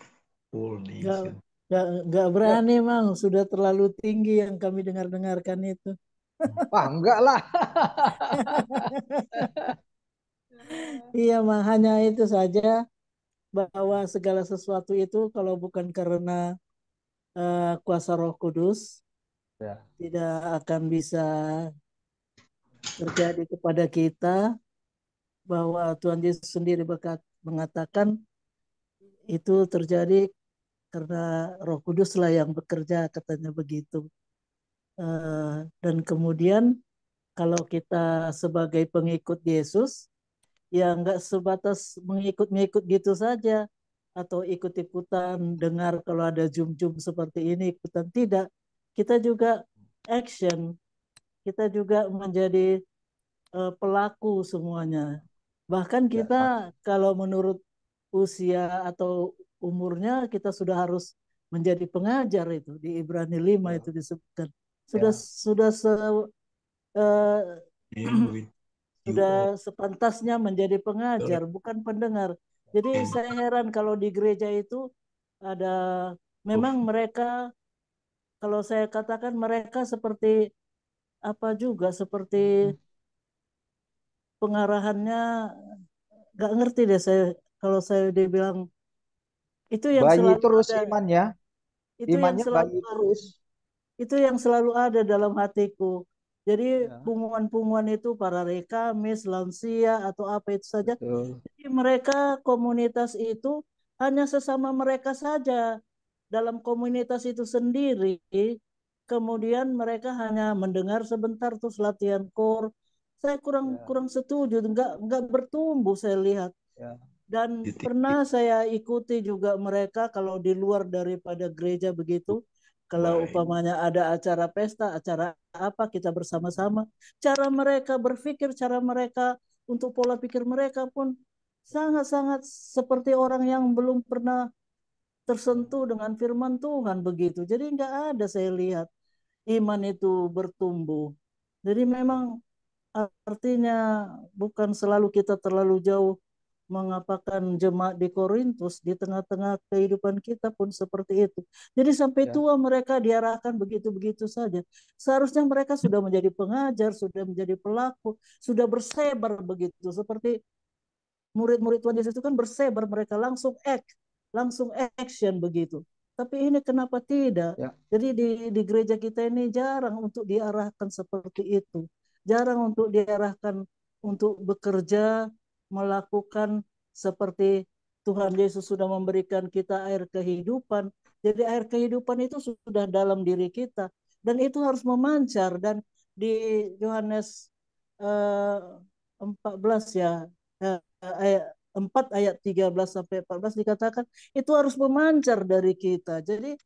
all nations. Nggak berani, Mang. Sudah terlalu tinggi yang kami dengar-dengarkan itu. Wah, enggak lah. Iya, Mang. Hanya itu saja, bahwa segala sesuatu itu kalau bukan karena kuasa Roh Kudus, Ya, tidak akan bisa terjadi kepada kita, bahwa Tuhan Yesus sendiri mengatakan itu terjadi karena Roh Kudus lah yang bekerja, katanya begitu. Dan kemudian kalau kita sebagai pengikut Yesus, ya nggak sebatas mengikut-ngikut gitu saja, atau ikut-ikutan dengar kalau ada jum-jum seperti ini ikutan, tidak. Kita juga action, kita juga menjadi pelaku semuanya. Bahkan ya, kita kalau menurut usia atau umurnya, kita sudah harus menjadi pengajar, itu di Ibrani 5 betul. itu disebutkan. Sudah Ya, sudah eh, You sudah all. sepantasnya menjadi pengajar, bukan pendengar. Jadi saya heran kalau di gereja itu ada, memang mereka, kalau saya katakan mereka seperti apa juga, seperti pengarahannya nggak ngerti deh saya, kalau saya dibilang itu yang bayi selalu terus ada, imannya, itu yang imannya selalu bayi terus. itu yang selalu ada dalam hatiku. Jadi Ya, punguan-punguan itu para rekamis, lansia atau apa itu saja. betul. Jadi mereka komunitas itu hanya sesama mereka saja dalam komunitas itu sendiri. Kemudian mereka hanya mendengar sebentar terus latihan core. Saya kurang Ya, kurang setuju, nggak bertumbuh saya lihat. ya, Dan pernah saya ikuti juga mereka kalau di luar daripada gereja begitu. Kalau Baik. umpamanya ada acara pesta, acara apa, kita bersama-sama. Cara mereka berpikir, cara mereka untuk pola pikir mereka pun sangat-sangat seperti orang yang belum pernah tersentuh dengan firman Tuhan begitu. Jadi nggak ada saya lihat iman itu bertumbuh. Jadi memang artinya bukan selalu kita terlalu jauh mengapakan jemaat di Korintus, di tengah-tengah kehidupan kita pun seperti itu. Jadi sampai ya, tua mereka diarahkan begitu-begitu saja. Seharusnya mereka sudah menjadi pengajar, sudah menjadi pelaku, sudah bersebar begitu. Seperti murid-murid Tuhan Yesus itu kan bersebar, mereka langsung action begitu. Tapi ini kenapa tidak? ya, Jadi di gereja kita ini jarang untuk diarahkan seperti itu. Jarang untuk diarahkan untuk bekerja, melakukan seperti Tuhan Yesus sudah memberikan kita air kehidupan. Jadi air kehidupan itu sudah dalam diri kita. Dan itu harus memancar. Dan di Yohanes eh, 14 ya, ayat 4 ayat 13 sampai 14 dikatakan itu harus memancar dari kita. Jadi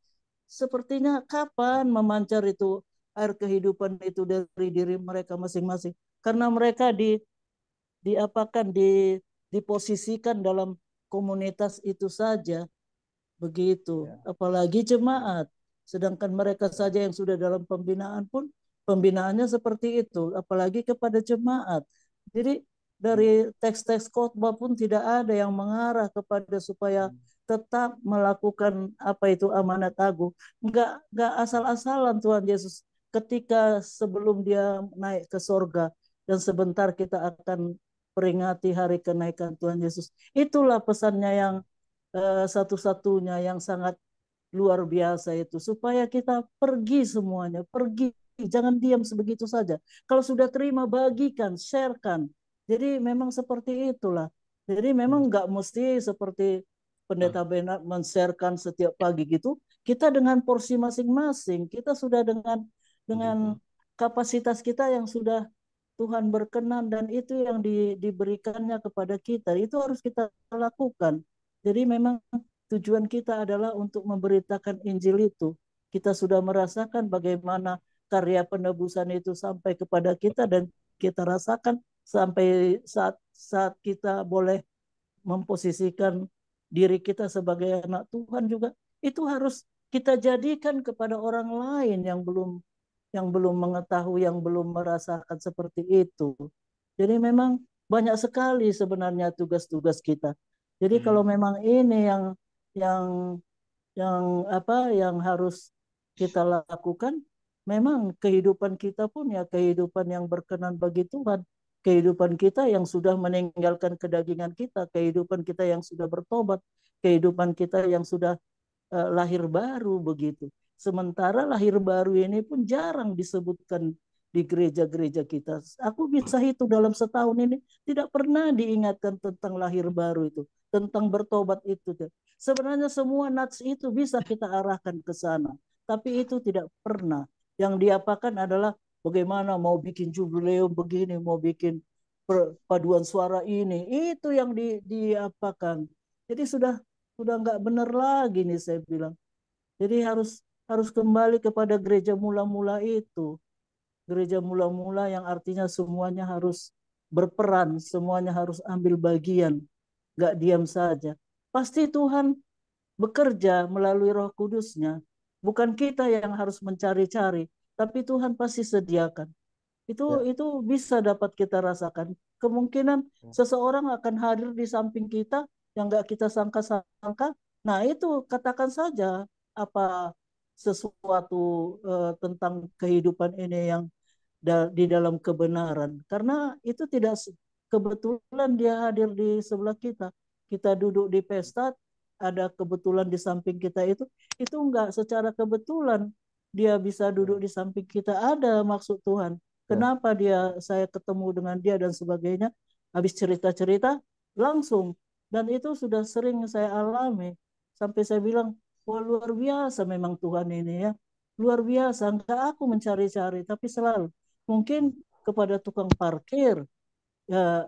sepertinya kapan memancar itu air kehidupan itu dari diri mereka masing-masing? Karena mereka diapakan diposisikan dalam komunitas itu saja begitu. ya, Apalagi jemaat. Sedangkan mereka ya, saja yang sudah dalam pembinaan pun pembinaannya seperti itu, apalagi kepada jemaat. Jadi dari teks-teks khotbah pun tidak ada yang mengarah kepada supaya tetap melakukan apa itu amanat agung. Enggak asal-asalan Tuhan Yesus ketika sebelum dia naik ke sorga dan sebentar kita akan peringati hari kenaikan Tuhan Yesus. Itulah pesannya yang satu-satunya yang sangat luar biasa itu, supaya kita pergi semuanya, pergi, jangan diam sebegitu saja. Kalau sudah terima, bagikan, sharekan. Jadi memang seperti itulah. Jadi memang nggak mesti seperti pendeta Bernard men-sharekan setiap pagi gitu. Kita dengan porsi masing-masing, kita sudah dengan kapasitas kita yang sudah Tuhan berkenan, dan itu yang diberikannya kepada kita, itu harus kita lakukan. Jadi memang tujuan kita adalah untuk memberitakan Injil itu. Kita sudah merasakan bagaimana karya penebusan itu sampai kepada kita, dan kita rasakan sampai saat saat kita boleh memposisikan diri kita sebagai anak Tuhan juga, itu harus kita jadikan kepada orang lain yang belum mengetahui, yang belum merasakan seperti itu. Jadi memang banyak sekali sebenarnya tugas-tugas kita. Jadi kalau memang ini yang yang harus kita lakukan, memang kehidupan kita pun ya kehidupan yang berkenan bagi Tuhan, kehidupan kita yang sudah meninggalkan kedagingan kita, kehidupan kita yang sudah bertobat, kehidupan kita yang sudah lahir baru begitu. Sementara lahir baru ini pun jarang disebutkan di gereja-gereja kita. Aku bisa hitung dalam setahun ini tidak pernah diingatkan tentang lahir baru itu, tentang bertobat itu. Sebenarnya semua nats itu bisa kita arahkan ke sana, tapi itu tidak pernah. Yang diapakan adalah bagaimana mau bikin jubileum begini, mau bikin paduan suara ini, itu yang diapakan. Jadi sudah nggak benar lagi nih saya bilang. Jadi harus harus kembali kepada gereja mula-mula itu. Gereja mula-mula yang artinya semuanya harus berperan, semuanya harus ambil bagian, nggak diam saja. Pasti Tuhan bekerja melalui Roh Kudusnya. Bukan kita yang harus mencari-cari, tapi Tuhan pasti sediakan. Itu bisa dapat kita rasakan. Kemungkinan seseorang akan hadir di samping kita yang nggak kita sangka-sangka. Nah itu katakan saja apa sesuatu tentang kehidupan ini yang di dalam kebenaran. Karena itu tidak kebetulan dia hadir di sebelah kita. Kita duduk di pesta, ada kebetulan di samping kita itu enggak secara kebetulan dia bisa duduk di samping kita, ada maksud Tuhan. Kenapa saya ketemu dengan dia dan sebagainya. Habis cerita-cerita langsung. Dan itu sudah sering saya alami. Sampai saya bilang, wah luar biasa memang Tuhan ini ya. Luar biasa, enggak aku mencari-cari, tapi selalu. Mungkin kepada tukang parkir, ya,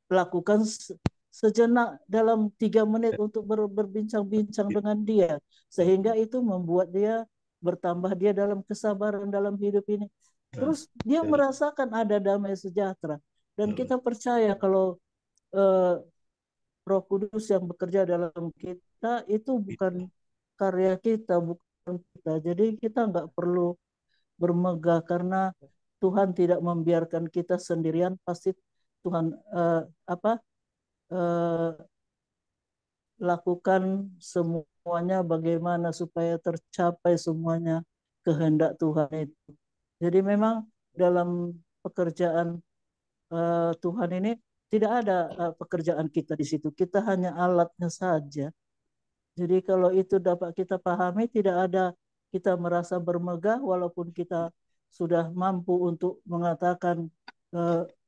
lakukan sejenak dalam 3 menit untuk berbincang-bincang dengan dia. Sehingga itu membuat dia bertambah dia dalam kesabaran dalam hidup ini. Terus dia merasakan ada damai sejahtera. Dan kita percaya kalau Roh Kudus yang bekerja dalam kita itu bukan karya kita, bukan kita. Jadi kita nggak perlu bermegah karena Tuhan tidak membiarkan kita sendirian. Pasti Tuhan lakukan semuanya bagaimana supaya tercapai semuanya kehendak Tuhan itu. Jadi memang dalam pekerjaan Tuhan ini tidak ada pekerjaan kita di situ. Kita hanya alatnya saja. Jadi kalau itu dapat kita pahami, tidak ada kita merasa bermegah walaupun kita sudah mampu untuk mengatakan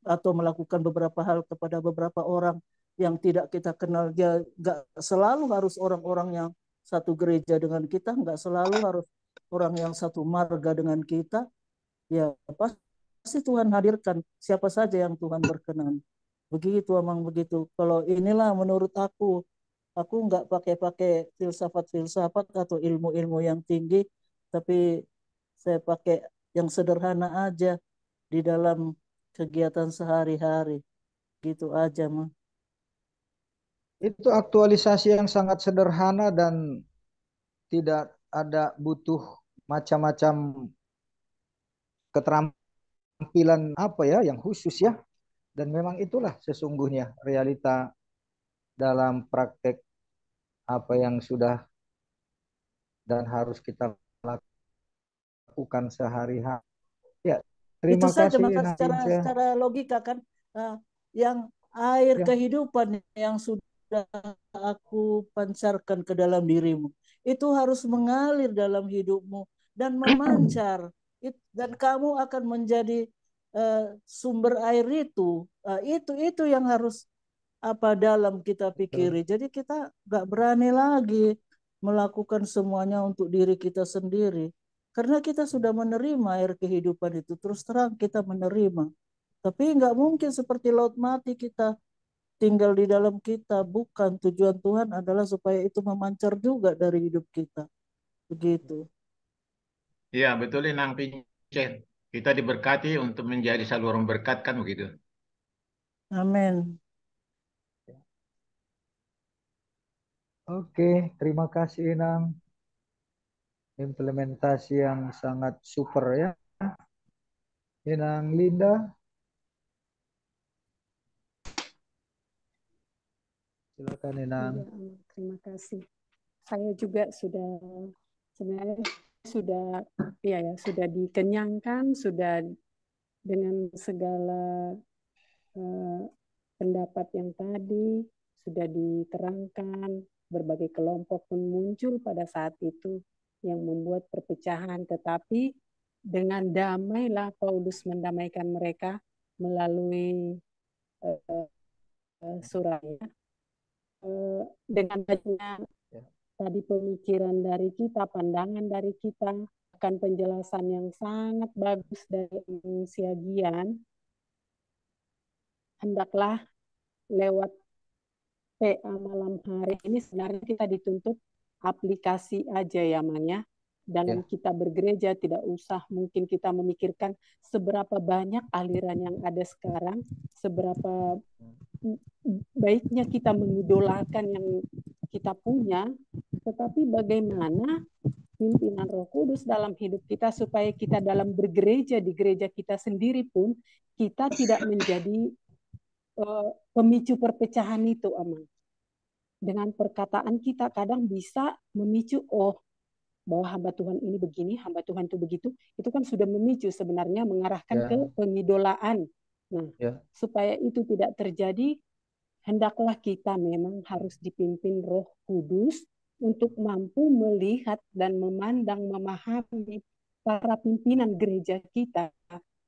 atau melakukan beberapa hal kepada beberapa orang yang tidak kita kenal. Dia nggak selalu harus orang-orang yang satu gereja dengan kita, nggak selalu harus orang yang satu marga dengan kita. Ya pasti Tuhan hadirkan siapa saja yang Tuhan berkenan. Begitu emang begitu. Kalau inilah menurut aku nggak pakai filsafat atau ilmu-ilmu yang tinggi, tapi saya pakai yang sederhana aja di dalam kegiatan sehari-hari. Gitu aja, mah. Itu aktualisasi yang sangat sederhana dan tidak ada butuh macam-macam keterampilan apa ya yang khusus ya. Dan memang itulah sesungguhnya realita dalam praktek apa yang sudah dan harus kita lakukan sehari-hari. Ya, Itu terima saja kasih maka Naince. secara logika kan yang air Ya. kehidupan yang sudah aku pancarkan ke dalam dirimu itu harus mengalir dalam hidupmu dan memancar dan kamu akan menjadi sumber air itu. Itu yang harus dalam kita pikiri. Jadi kita nggak berani lagi melakukan semuanya untuk diri kita sendiri. Karena kita sudah menerima air kehidupan itu. Terus terang kita menerima. Tapi nggak mungkin seperti laut mati kita tinggal di dalam kita. Bukan, tujuan Tuhan adalah supaya itu memancar juga dari hidup kita. Begitu. Iya, betul Inang Pincen. Kita diberkati untuk menjadi saluran berkat kan begitu. Amin. Oke, terima kasih Inang. Implementasi yang sangat super ya. Inang Linda. Silakan Inang. Ya, terima kasih. saya juga sebenarnya sudah dikenyangkan, sudah dengan segala pendapat yang tadi sudah diterangkan, berbagai kelompok pun muncul pada saat itu yang membuat perpecahan, tetapi dengan damailah Paulus mendamaikan mereka melalui suratnya. Dengan adanya tadi pemikiran dari kita, pandangan dari kita, akan penjelasan yang sangat bagus dari Siagian, hendaklah lewat PA malam hari ini sebenarnya kita dituntut aplikasi aja ya, Man ya. Dalam kita bergereja tidak usah mungkin kita memikirkan seberapa banyak aliran yang ada sekarang, seberapa baiknya kita mengidolakan yang kita punya, tetapi bagaimana pimpinan Roh Kudus dalam hidup kita supaya kita dalam bergereja di gereja kita sendiri pun kita tidak menjadi pemicu perpecahan itu, Aman. Dengan perkataan kita kadang bisa memicu, bahwa hamba Tuhan ini begini, hamba Tuhan itu begitu, itu kan sudah memicu sebenarnya mengarahkan ke pengidolaan. Nah, supaya itu tidak terjadi, hendaklah kita memang harus dipimpin Roh Kudus untuk mampu melihat dan memandang, memahami para pimpinan gereja kita,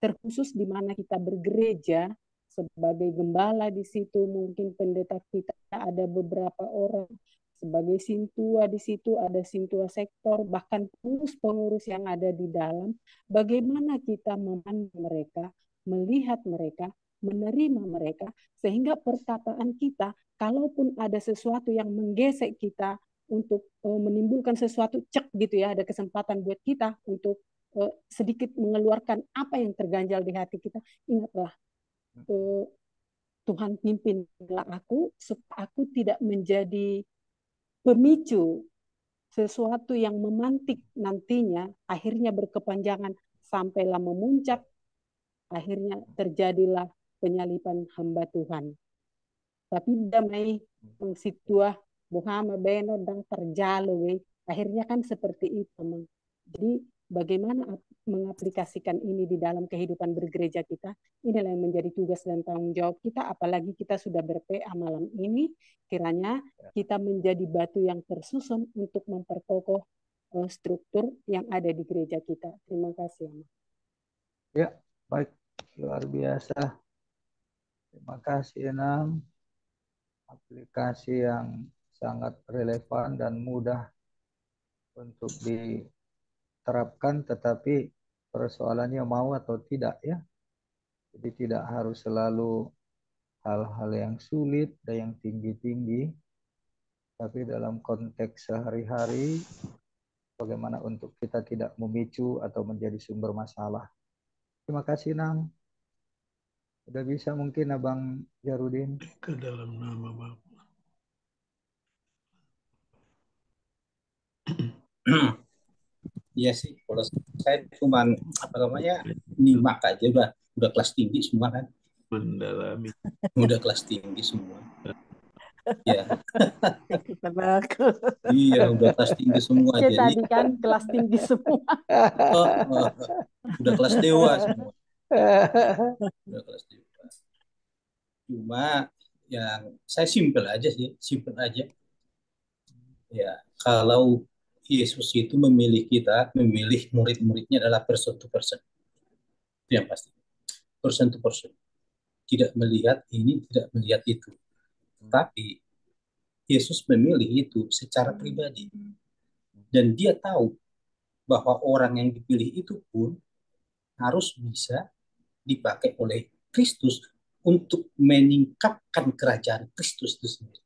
terkhusus di mana kita bergereja sebagai gembala di situ, mungkin pendeta kita ada beberapa orang, sebagai sintua di situ ada sintua sektor, bahkan pengurus yang ada di dalam, bagaimana kita memandang mereka, melihat mereka, menerima mereka, sehingga perkataan kita, kalaupun ada sesuatu yang menggesek kita untuk menimbulkan sesuatu cek gitu ya, ada kesempatan buat kita untuk sedikit mengeluarkan apa yang terganjal di hati kita, ingatlah, Tuhan pimpinlah aku supaya aku tidak menjadi pemicu sesuatu yang memantik nantinya, akhirnya berkepanjangan sampailah memuncak, akhirnya terjadilah penyalipan hamba Tuhan. Tapi damai situa buhama beno dan terjalo, akhirnya kan seperti itu. Jadi bagaimana mengaplikasikan ini di dalam kehidupan bergereja kita, inilah yang menjadi tugas dan tanggung jawab kita, apalagi kita sudah ber-PA malam ini, kiranya kita menjadi batu yang tersusun untuk memperkokoh struktur yang ada di gereja kita. Terima kasih. Ya, baik. Luar biasa. Terima kasih, Enam. Aplikasi yang sangat relevan dan mudah untuk diterapkan, tetapi persoalannya mau atau tidak ya. Jadi tidak harus selalu hal-hal yang sulit dan yang tinggi-tinggi, tapi dalam konteks sehari-hari bagaimana untuk kita tidak memicu atau menjadi sumber masalah. Terima kasih, Nang. Udah bisa mungkin Abang Jarudin. Ke dalam nama Bapa. Iya sih, kalau saya cuma nyimak aja, udah kelas tinggi semua kan. Mendalami. Udah kelas tinggi semua. Ya. Kita bagus. Iya, udah kelas tinggi semua. Jadi tadi kan kelas tinggi semua. Udah kelas dewa semua. Udah kelas dewa. Cuma yang saya simpel aja sih, simpel aja. Ya, kalau Yesus itu memilih kita, memilih murid-muridnya adalah person to person. Itu yang pasti. Person to person. Tidak melihat ini, tidak melihat itu. Tapi Yesus memilih itu secara pribadi. Dan dia tahu bahwa orang yang dipilih itu pun harus bisa dipakai oleh Kristus untuk meningkatkan kerajaan Kristus itu sendiri.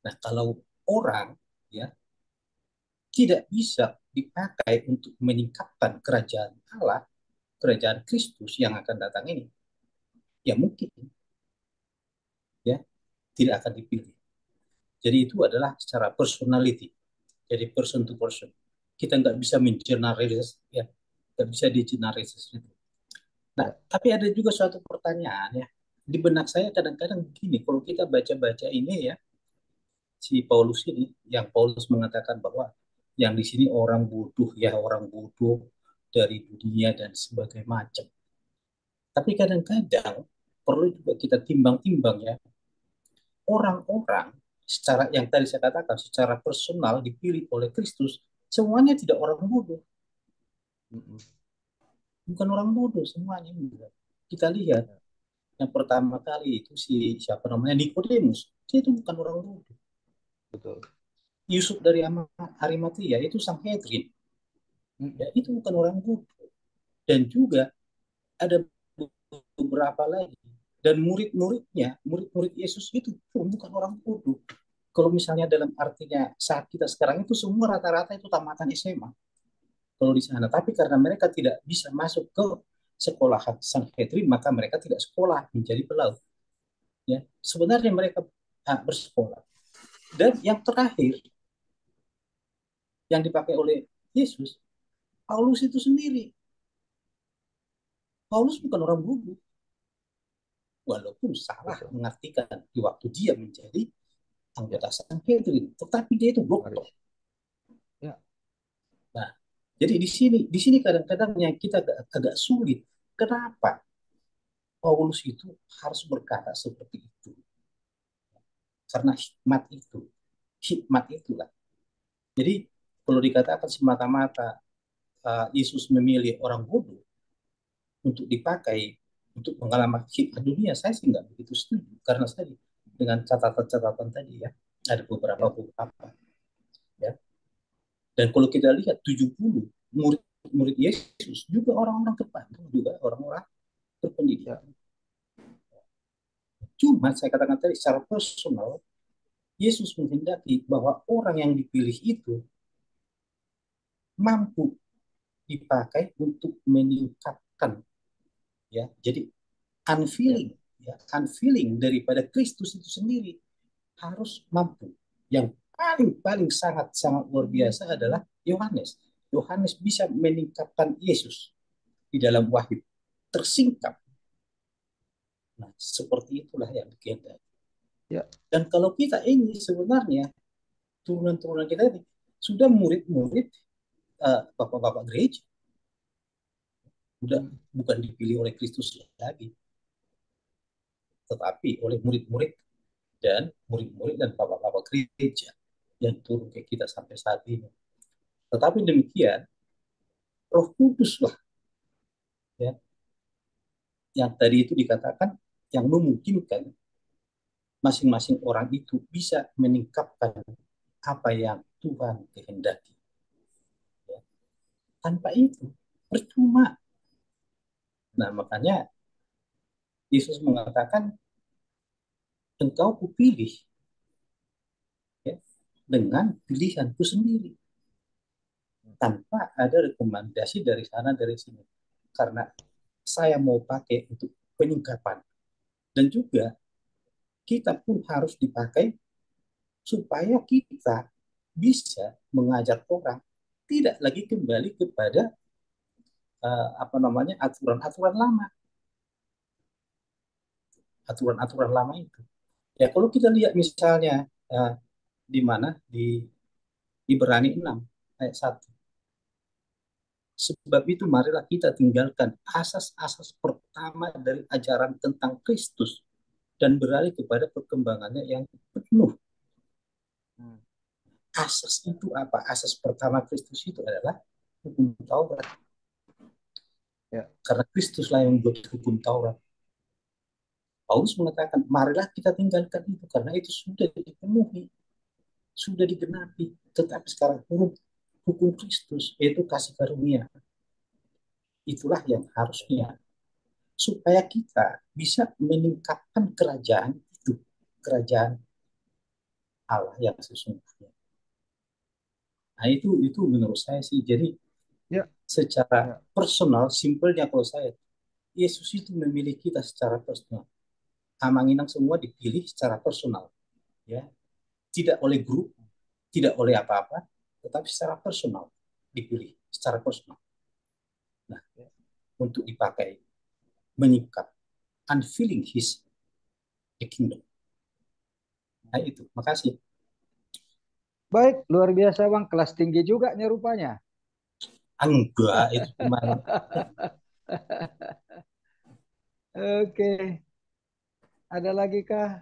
Nah, kalau orang ya tidak bisa dipakai untuk meningkatkan kerajaan Allah, kerajaan Kristus yang akan datang ini, ya mungkin ya tidak akan dipilih. Jadi itu adalah secara personality, jadi person to person. Kita nggak bisa mengeneralize, ya nggak bisa di-generalize itu. Nah, tapi ada juga suatu pertanyaan ya di benak saya kadang-kadang begini, kalau kita baca-baca ini ya, si Paulus ini, yang Paulus mengatakan bahwa yang di sini orang bodoh ya, orang bodoh dari dunia dan sebagainya macam. Tapi kadang-kadang perlu juga kita timbang-timbang ya, orang-orang secara yang tadi saya katakan secara personal dipilih oleh Kristus, semuanya tidak orang bodoh. Bukan orang bodoh semuanya. Kita lihat yang pertama kali itu siapa namanya, Nikodemus, dia itu bukan orang bodoh. Betul. Yusuf dari Arimatia itu Sanhedrin, ya, itu bukan orang bodoh. Dan juga ada beberapa lagi, dan murid-muridnya, murid-murid Yesus itu bukan orang bodoh. Kalau misalnya dalam artinya saat kita sekarang itu semua rata-rata itu tamatan SMA kalau di sana, tapi karena mereka tidak bisa masuk ke sekolah Sanhedrin, maka mereka tidak sekolah menjadi pelaut. Ya, sebenarnya mereka bersekolah. Dan yang terakhir yang dipakai oleh Yesus, Paulus itu sendiri. Paulus bukan orang bodoh, walaupun salah mengartikan di waktu dia menjadi anggota Sanhedrin, tetapi dia itu dokter. Ya. Nah, jadi di sini kadang-kadang yang kita agak sulit. Kenapa Paulus itu harus berkata seperti itu? Karena hikmat itulah. Jadi kalau dikatakan semata-mata Yesus memilih orang bodoh untuk dipakai untuk pengalaman hikmat dunia, saya sih nggak begitu setuju. Karena saya dengan catatan-catatan tadi ya, ada beberapa ya. Dan kalau kita lihat 70 murid Yesus juga orang-orang terpandang, juga orang-orang berpendidikan. Cuma saya katakan tadi secara personal, Yesus menghendaki bahwa orang yang dipilih itu mampu dipakai untuk meningkatkan, ya. Jadi unveiling daripada Kristus itu sendiri harus mampu. Yang paling sangat luar biasa adalah Yohanes. Yohanes bisa meningkatkan Yesus di dalam wahyu, tersingkap. Nah, seperti itulah yang dikehendaki. Ya. Dan kalau kita ini sebenarnya turunan-turunan kita ini sudah murid-murid bapak-bapak gereja, sudah bukan dipilih oleh Kristus lagi, tetapi oleh murid-murid dan bapak-bapak gereja yang turun ke kita sampai saat ini. Tetapi demikian, Roh Kudus lah, ya, yang tadi itu dikatakan yang memungkinkan masing-masing orang itu bisa meningkatkan apa yang Tuhan kehendaki. Ya. Tanpa itu percuma. Nah, makanya Yesus mengatakan, engkau kupilih, ya, dengan pilihanku sendiri, tanpa ada rekomendasi dari sana dari sini, karena saya mau pakai untuk peningkatan. Dan juga kita pun harus dipakai supaya kita bisa mengajar orang tidak lagi kembali kepada aturan-aturan lama itu. Ya, kalau kita lihat misalnya di mana di Ibrani 6 ayat 1. Sebab itu marilah kita tinggalkan asas-asas pertama dari ajaran tentang Kristus dan beralih kepada perkembangannya yang penuh. Asas itu apa? Asas pertama Kristus itu adalah hukum Taurat. Ya. Karena Kristuslah yang membuat hukum Taurat. Paulus mengatakan, marilah kita tinggalkan itu karena itu sudah dipenuhi, sudah digenapi. Tetapi sekarang hukum Kristus, yaitu kasih karunia, itulah yang harusnya supaya kita bisa meningkatkan kerajaan itu, kerajaan Allah yang sesungguhnya. Nah, itu menurut saya sih. Jadi secara personal, simpelnya kalau saya, Yesus itu memilih kita secara personal. Amanginang semua dipilih secara personal, ya, tidak oleh grup, tidak oleh apa-apa, tetapi secara personal dipilih secara personal. Nah, untuk dipakai meningkat, unveiling the kingdom. Nah, itu. Makasih. Baik, luar biasa Bang. Kelas tinggi juga nya rupanya. Enggak, itu cuma Oke, ada lagi kah?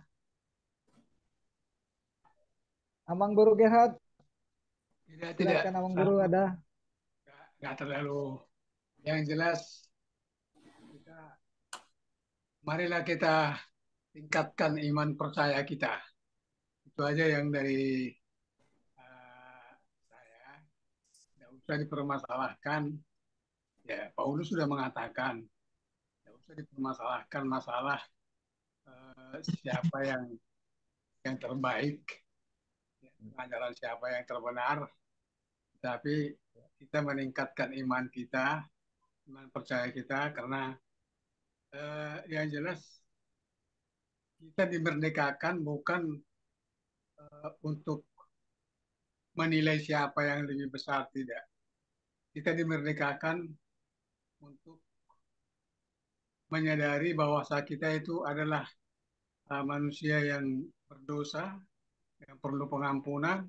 Amang Guru Gerhard, Tidak, silakan Amang Guru ada. nggak terlalu. Yang jelas, marilah kita tingkatkan iman percaya kita. Itu aja yang dari saya. Tidak usah dipermasalahkan. Ya, Paulus sudah mengatakan, tidak usah dipermasalahkan masalah siapa yang terbaik, ajaran siapa yang terbenar, tapi kita meningkatkan iman kita, iman percaya kita, karena yang jelas kita dimerdekakan bukan untuk menilai siapa yang lebih besar, tidak. Kita dimerdekakan untuk menyadari bahwa kita itu adalah manusia yang berdosa, yang perlu pengampunan,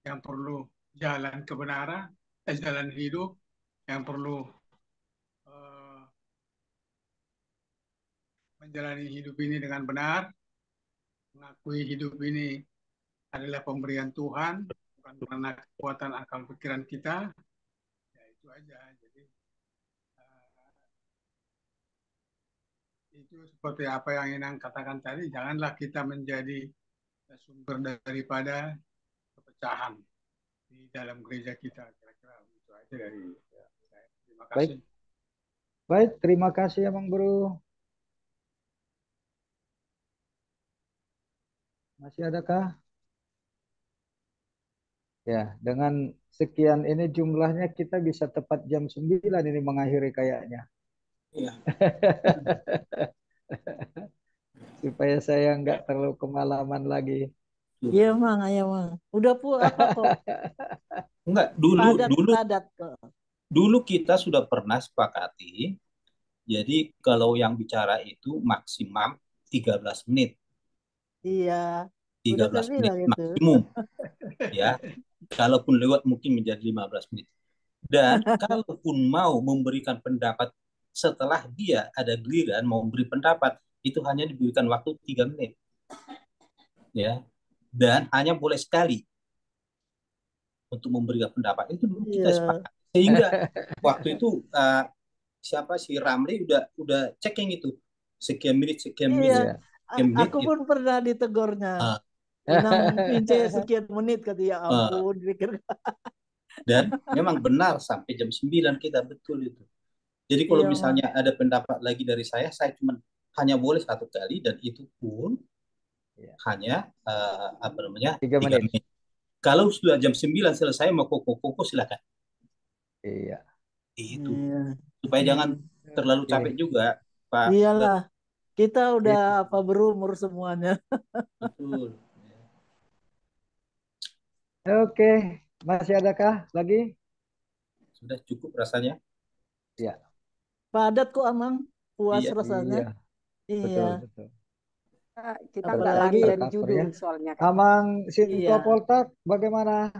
yang perlu jalan kebenaran, jalan hidup, yang perlu menjalani hidup ini dengan benar, mengakui hidup ini adalah pemberian Tuhan, bukan karena kekuatan akal pikiran kita. Ya itu aja. Jadi itu seperti apa yang Inang katakan tadi, janganlah kita menjadi sumber daripada kepecahan di dalam gereja kita. Kira-kira itu aja dari saya. Terima kasih. Baik, terima kasih Amang Guru. Masih adakah? Ya, dengan sekian ini jumlahnya kita bisa tepat jam 9 ini mengakhiri kayaknya. Iya. Supaya saya nggak terlalu kemalaman lagi. Iya Mang, ayo Mang. Udah apa kok? Enggak, dulu kita sudah pernah sepakati. Jadi kalau yang bicara itu maksimum 13 menit. Iya. 13 menit maksimum. Ya. Kalaupun lewat mungkin menjadi 15 menit. Dan kalaupun mau memberikan pendapat setelah dia ada giliran mau memberi pendapat, itu hanya diberikan waktu 3 menit. Ya. Dan hanya boleh sekali untuk memberikan pendapat. Itu dulu kita sepakat. Sehingga waktu itu siapa si Ramli udah cek yang itu sekian menit. Aku pun pernah ditegurnya. Inang pince sekian menit kata ya ampun. Dan memang benar sampai jam 9 kita betul itu. Jadi kalau misalnya ada pendapat lagi dari saya cuma hanya boleh 1 kali dan itu pun hanya 3 menit. Kalau sudah jam 9 selesai mau koko silakan. Iya. Itu. Supaya jangan terlalu capek juga, Pak. Iyalah. Kita udah berumur semuanya. Betul. Oke, masih adakah lagi? Sudah cukup rasanya? Ya. Padat kok Amang, puas rasanya. Iya. Betul. Kita nggak lari dari judul soalnya. Amang Sinto Poltak, bagaimana?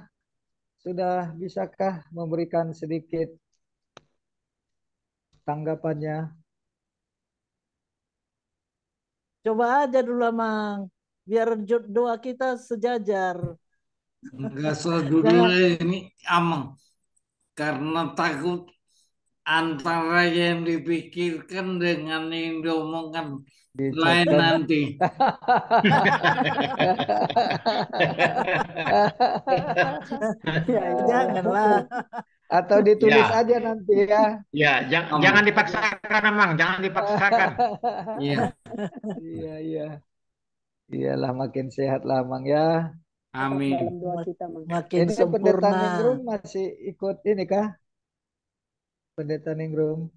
Sudah bisakah memberikan sedikit tanggapannya? Coba aja dulu Amang, biar doa kita sejajar. Enggak soal judulnya ini Amang, karena takut antara yang dipikirkan dengan yang diomongkan lain nanti. Ya, janganlah. Atau ditulis aja nanti ya. Ya, jangan dipaksakan Amang, jangan dipaksakan. Iya. Iya. Iyalah makin sehat lah Amang ya. Amin. Makin ini Pendeta sempurna. Ningrum masih ikut ini kah? Pendeta Ningrum.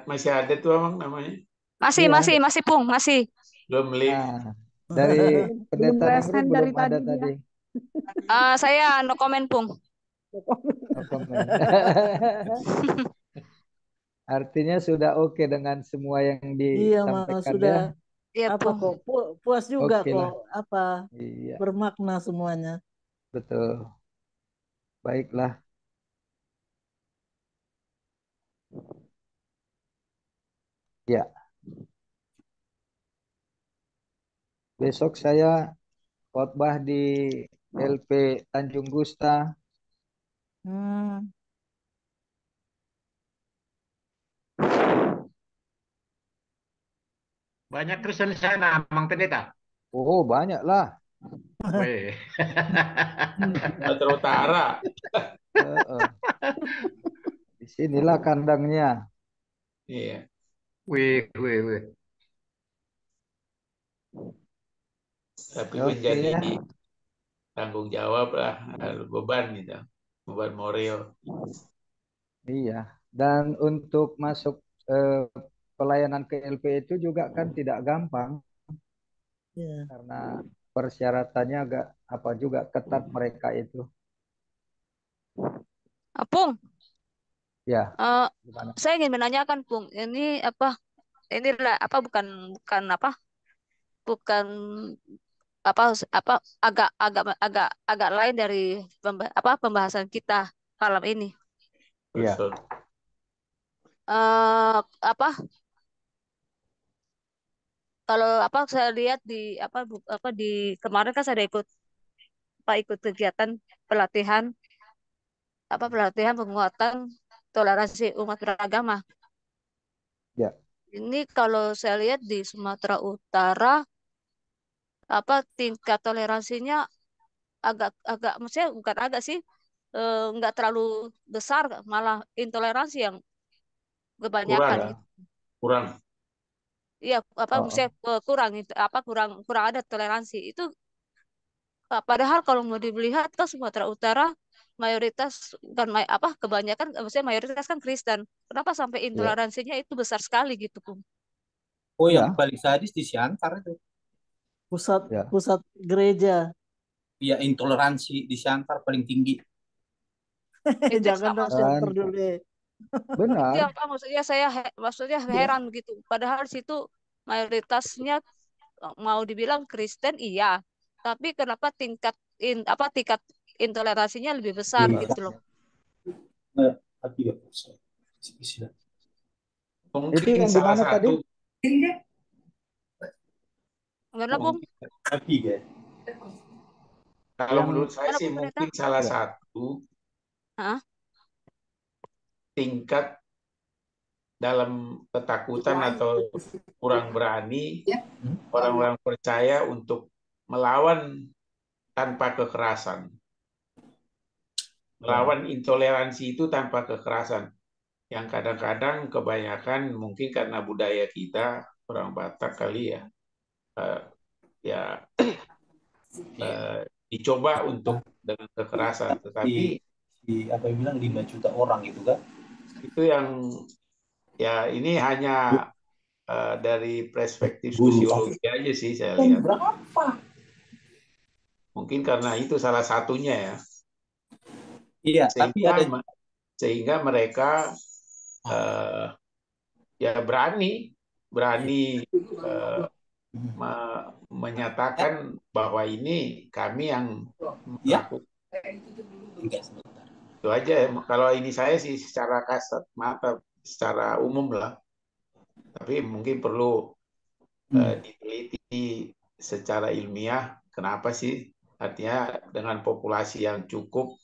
Masih ada tuh Amang namanya? Masih Pung, masih. Belum leave. Nah, dari Pendeta Ningrum belum ada tadi. Saya no comment Pung. No comment. Artinya sudah oke dengan semua yang disampaikan sudah. Iya, kok puas juga Oke kok lah. bermakna semuanya. betul. Baiklah. Ya, besok saya khotbah di LP Tanjung Gusta. Hmm. Banyak Kristen di sana, Mang Pendeta. Oh, banyak lah. Weh. Sumatera Utara. Di sinilah kandangnya. Iya. Wih, wih, wih. Tapi Oke menjadi ya. tanggung jawab lah, beban gitu, beban moral. Iya. Dan untuk masuk eh, pelayanan ke LP itu juga kan tidak gampang Ya. karena persyaratannya agak apa juga ketat mereka itu. Apung, Ya, eh, gimana? saya ingin menanyakan, Pung, ini apa? Ini apa bukan bukan apa? Bukan apa apa agak agak agak agak lain dari pembahasan kita malam ini. Iya, Betul. Apa kalau apa saya lihat di apa di kemarin kan saya ada ikut kegiatan pelatihan pelatihan penguatan toleransi umat beragama. ya, Ini kalau saya lihat di Sumatera Utara tingkat toleransinya agak agak maksudnya bukan agak sih, nggak terlalu besar, malah intoleransi yang Kurang, kebanyakan gitu. kurang. Iya, oh, maksudnya kurang kurang kurang ada toleransi itu. Padahal kalau mau dilihat kan Sumatera Utara mayoritas kan kebanyakan maksudnya mayoritas kan Kristen. Kenapa sampai ya, intoleransinya itu besar sekali gitu, Bung? Oh, yang ya, paling sadis di Siantar itu. Pusat ya, pusat gereja. Ya, intoleransi di Siantar paling tinggi. Itu yang Jangan sama dong dan shelter dulu. itu yang benar, maksudnya maksudnya heran gitu. Padahal situ mayoritasnya mau dibilang Kristen iya, tapi kenapa tingkat intoleransinya lebih besar Iya. gitu loh. Tapi ya, bisa. itu Mungkin yang di salah mana tadi? satu, Gimana, Bung? mungkin Tapi ya. kalau Yang menurut saya Gimana, sih Bung Pendeta? mungkin salah ya, satu Hah? tingkat dalam ketakutan atau kurang berani orang-orang percaya untuk melawan tanpa kekerasan. ya, Melawan intoleransi itu tanpa kekerasan. Yang kadang-kadang kebanyakan mungkin karena budaya kita orang Batak kali ya, eh, ya dicoba untuk dengan kekerasan. Tetapi Apa yang bilang 5 juta orang gitu kan? itu yang ya ini hanya dari perspektif Guru. sosiologi aja sih saya Kan lihat. berapa? Mungkin karena itu salah satunya ya. Iya, tapi Sehingga ada. sehingga mereka eh, ya berani menyatakan bahwa ini kami yang Ya, melakukan. enggak sebentar. Itu aja. Kalau ini saya sih secara kasat mata, secara umum lah. Tapi mungkin perlu diteliti secara ilmiah. Kenapa sih? Artinya dengan populasi yang cukup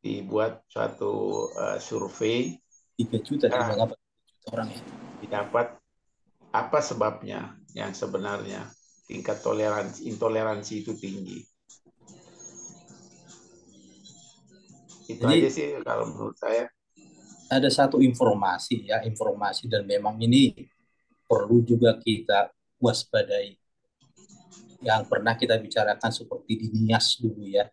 dibuat suatu survei 3 juta dari ya, berapa juta orang ya? didapat apa sebabnya yang sebenarnya tingkat intoleransi itu tinggi. Itu Jadi aja sih kalau menurut saya. ada satu informasi dan memang ini perlu juga kita waspadai. Yang pernah kita bicarakan seperti di Nias dulu ya.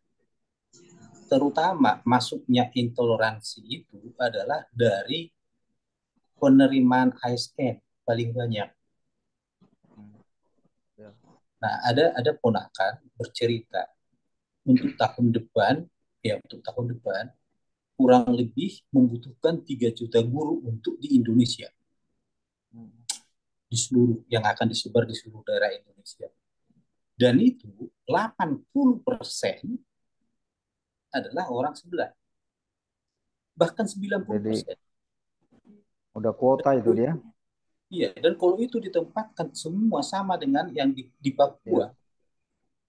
Terutama masuknya intoleransi itu adalah dari penerimaan ASN paling banyak. ya, Nah, ada ponakan bercerita untuk tahun depan kurang lebih membutuhkan 3 juta guru untuk di Indonesia, di seluruh yang akan disebar di seluruh daerah Indonesia. Dan itu 80% adalah orang sebelah. Bahkan 90%. Jadi udah kuota itu dia. Iya, dan kalau itu ditempatkan semua sama dengan yang di Papua, Ya,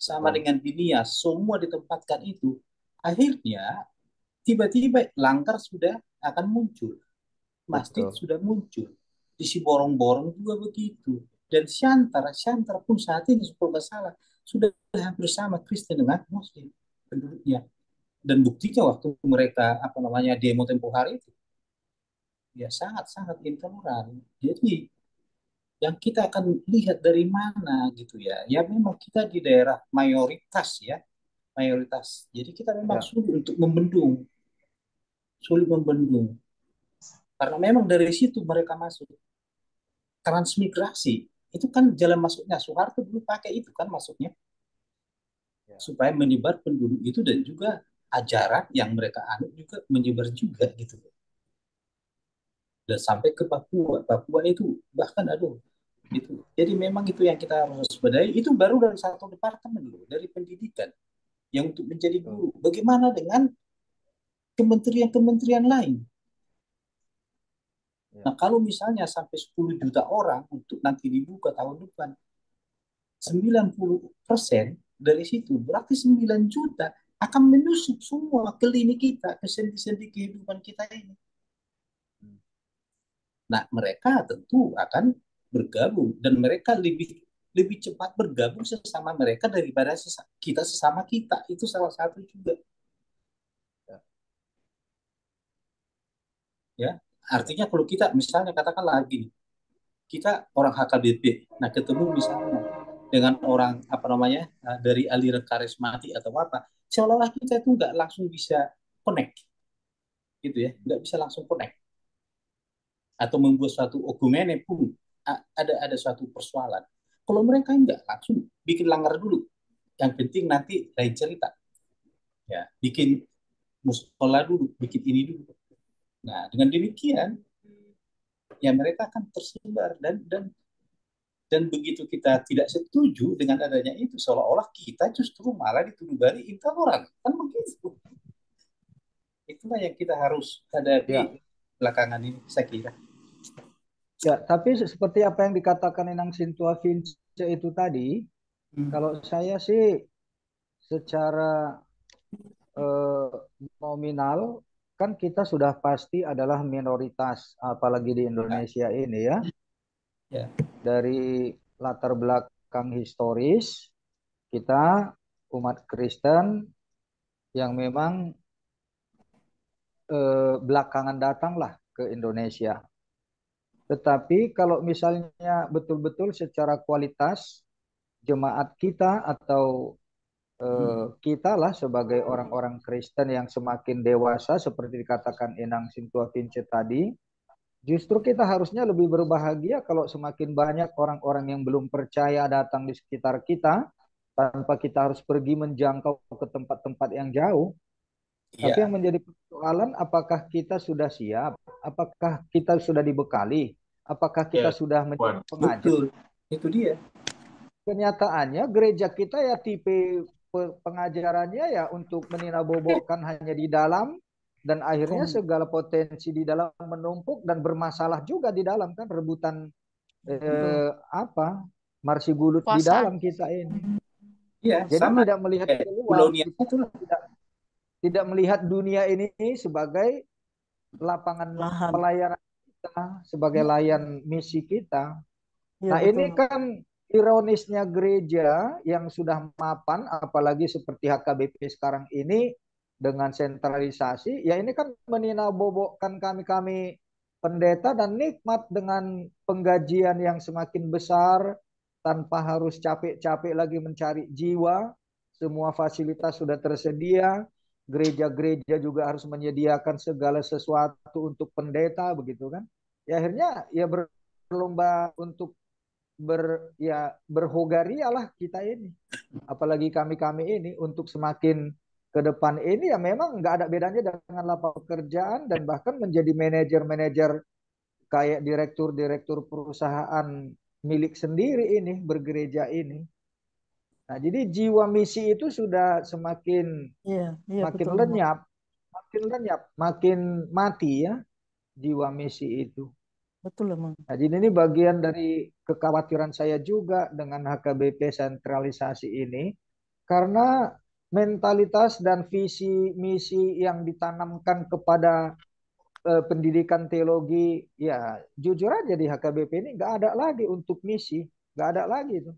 sama betul. dengan di Nias, semua ditempatkan itu, akhirnya tiba-tiba langkar sudah akan muncul, masjid Betul. sudah muncul, di Siborong-Borong juga begitu, dan Siantar pun saat ini kalau nggak salah sudah hampir sama Kristen dengan Muslim penduduknya. Dan buktinya waktu mereka demo tempoh hari itu, ya sangat-sangat intoleran. Jadi yang kita akan lihat dari mana gitu ya. Ya memang kita di daerah mayoritas ya, mayoritas. Jadi kita memang Ya, sulit membendung. Karena memang dari situ mereka masuk. Transmigrasi, itu kan jalan masuknya. Soeharto dulu pakai itu kan masuknya. ya. Supaya menyebar penduduk itu dan juga ajaran yang mereka anut juga menyebar juga gitu. Dan sampai ke Papua. Papua itu bahkan aduh itu. Jadi memang itu yang kita harus waspadai. Itu baru dari satu departemen loh, dari pendidikan yang untuk menjadi Betul. guru. Bagaimana dengan kementerian-kementerian lain? Ya. Nah, kalau misalnya sampai 10 juta orang untuk nanti dibuka tahun depan, 90% dari situ berarti 9 juta akan menyusup semua ke lini kita, ke sendi-sendi kehidupan kita ini. Nah, mereka tentu akan bergabung dan mereka lebih cepat bergabung sesama mereka daripada kita sesama kita. Itu salah satu juga. Ya, artinya kalau kita misalnya katakanlah gini, kita orang HKBP, nah ketemu misalnya dengan orang dari aliran karismatik atau apa, seolah-olah kita itu nggak langsung bisa connect, gitu ya, nggak bisa langsung connect atau membuat suatu okumene pun ada suatu persoalan. Kalau mereka nggak langsung bikin langgar dulu, yang penting nanti lain cerita, ya bikin musola dulu, bikin ini dulu. Nah dengan demikian ya mereka akan tersebar dan begitu kita tidak setuju dengan adanya itu seolah-olah kita justru malah dituduh balik intoleran kan begitu. Itulah yang kita harus hadapi Ya. belakangan ini saya kira. Ya, tapi seperti apa yang dikatakan Inang Sintua Vince itu tadi, kalau saya sih secara nominal kan kita sudah pasti adalah minoritas, apalagi di Indonesia ini ya. Ya. Dari latar belakang historis, kita umat Kristen yang memang belakangan datanglah ke Indonesia. Tetapi kalau misalnya betul-betul secara kualitas jemaat kita atau kita lah sebagai orang-orang Kristen yang semakin dewasa seperti dikatakan Inang Sintua Vince tadi, justru kita harusnya lebih berbahagia kalau semakin banyak orang-orang yang belum percaya datang di sekitar kita tanpa kita harus pergi menjangkau ke tempat-tempat yang jauh. Tapi yang menjadi persoalan, apakah kita sudah siap? Apakah kita sudah dibekali? Apakah kita sudah menjadi pengajar? Betul, itu dia. Kenyataannya gereja kita ya tipe pengajarannya ya untuk meninabobokan hanya di dalam, dan akhirnya segala potensi di dalam menumpuk dan bermasalah juga di dalam kan, rebutan marsi gulut di dalam kita ini. Ya, Jadi sama tidak melihat Pulau keluar, Nias kita tidak melihat dunia ini sebagai lapangan pelayanan kita, sebagai layan misi kita. Ya, Nah, betul. ini kan ironisnya gereja yang sudah mapan, apalagi seperti HKBP sekarang ini dengan sentralisasi, ya ini kan meninabobokan kami pendeta dan nikmat dengan penggajian yang semakin besar tanpa harus capek-capek lagi mencari jiwa. Semua fasilitas sudah tersedia. Gereja-gereja juga harus menyediakan segala sesuatu untuk pendeta, begitu kan? Ya akhirnya ya berlomba untuk berhogarialah kita ini, apalagi kami ini untuk semakin ke depan ini ya memang nggak ada bedanya dengan lapangan pekerjaan dan bahkan menjadi manajer-manajer kayak direktur-direktur perusahaan milik sendiri ini bergereja ini. Nah, jadi jiwa misi itu sudah semakin Iya, iya makin betul Mang. lenyap, makin mati ya jiwa misi itu. Betul Mang. Nah, jadi ini bagian dari kekhawatiran saya juga dengan HKBP sentralisasi ini, karena mentalitas dan visi misi yang ditanamkan kepada pendidikan teologi, ya jujur aja di HKBP ini nggak ada lagi untuk misi, nggak ada lagi itu.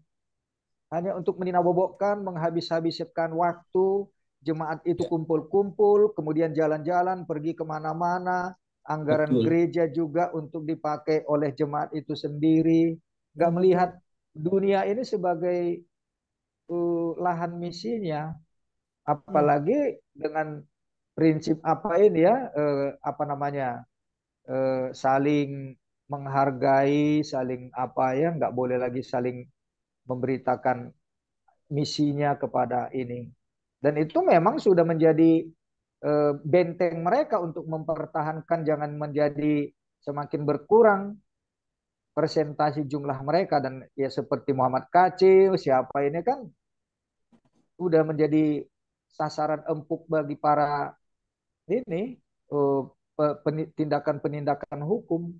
Hanya untuk meninabobokan, menghabis-habiskan waktu, jemaat itu Ya, kumpul-kumpul, kemudian jalan-jalan, pergi kemana-mana, anggaran betul. gereja juga untuk dipakai oleh jemaat itu sendiri. Ya, Nggak melihat betul. dunia ini sebagai lahan misinya, Ya, apalagi dengan prinsip apa ini ya, apa namanya, saling menghargai, saling apa ya, nggak boleh lagi saling memberitakan misinya kepada ini. Dan itu memang sudah menjadi benteng mereka untuk mempertahankan jangan menjadi semakin berkurang presentasi jumlah mereka. Dan ya seperti Muhammad Kacil, siapa ini kan udah menjadi sasaran empuk bagi para ini tindakan-penindakan hukum.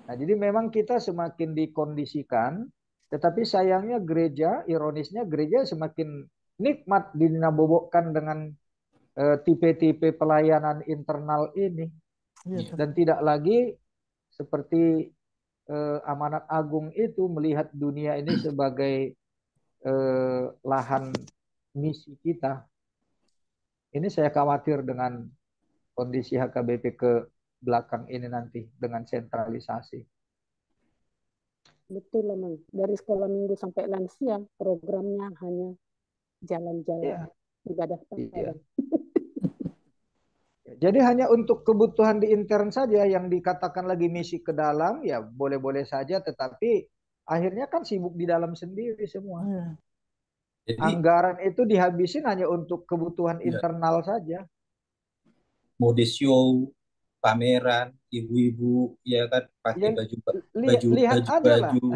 Nah, jadi memang kita semakin dikondisikan, tetapi sayangnya gereja, ironisnya gereja semakin nikmat dinabobokkan dengan tipe-tipe pelayanan internal ini, iya, dan tidak lagi seperti amanat agung itu melihat dunia ini sebagai lahan misi kita. Ini saya khawatir dengan kondisi HKBP ke belakang ini nanti dengan sentralisasi. Betul memang. Dari sekolah minggu sampai lansia, programnya hanya jalan-jalan, Ya, ibadah iya. pacaran. Jadi hanya untuk kebutuhan di intern saja yang dikatakan lagi misi ke dalam, ya boleh-boleh saja, tetapi akhirnya kan sibuk di dalam sendiri semua. iya. Jadi Anggaran itu dihabisin hanya untuk kebutuhan ya, internal saja. mode show, pameran, ibu-ibu ya kan pakai Yang baju baju lihat baju aja lah, baju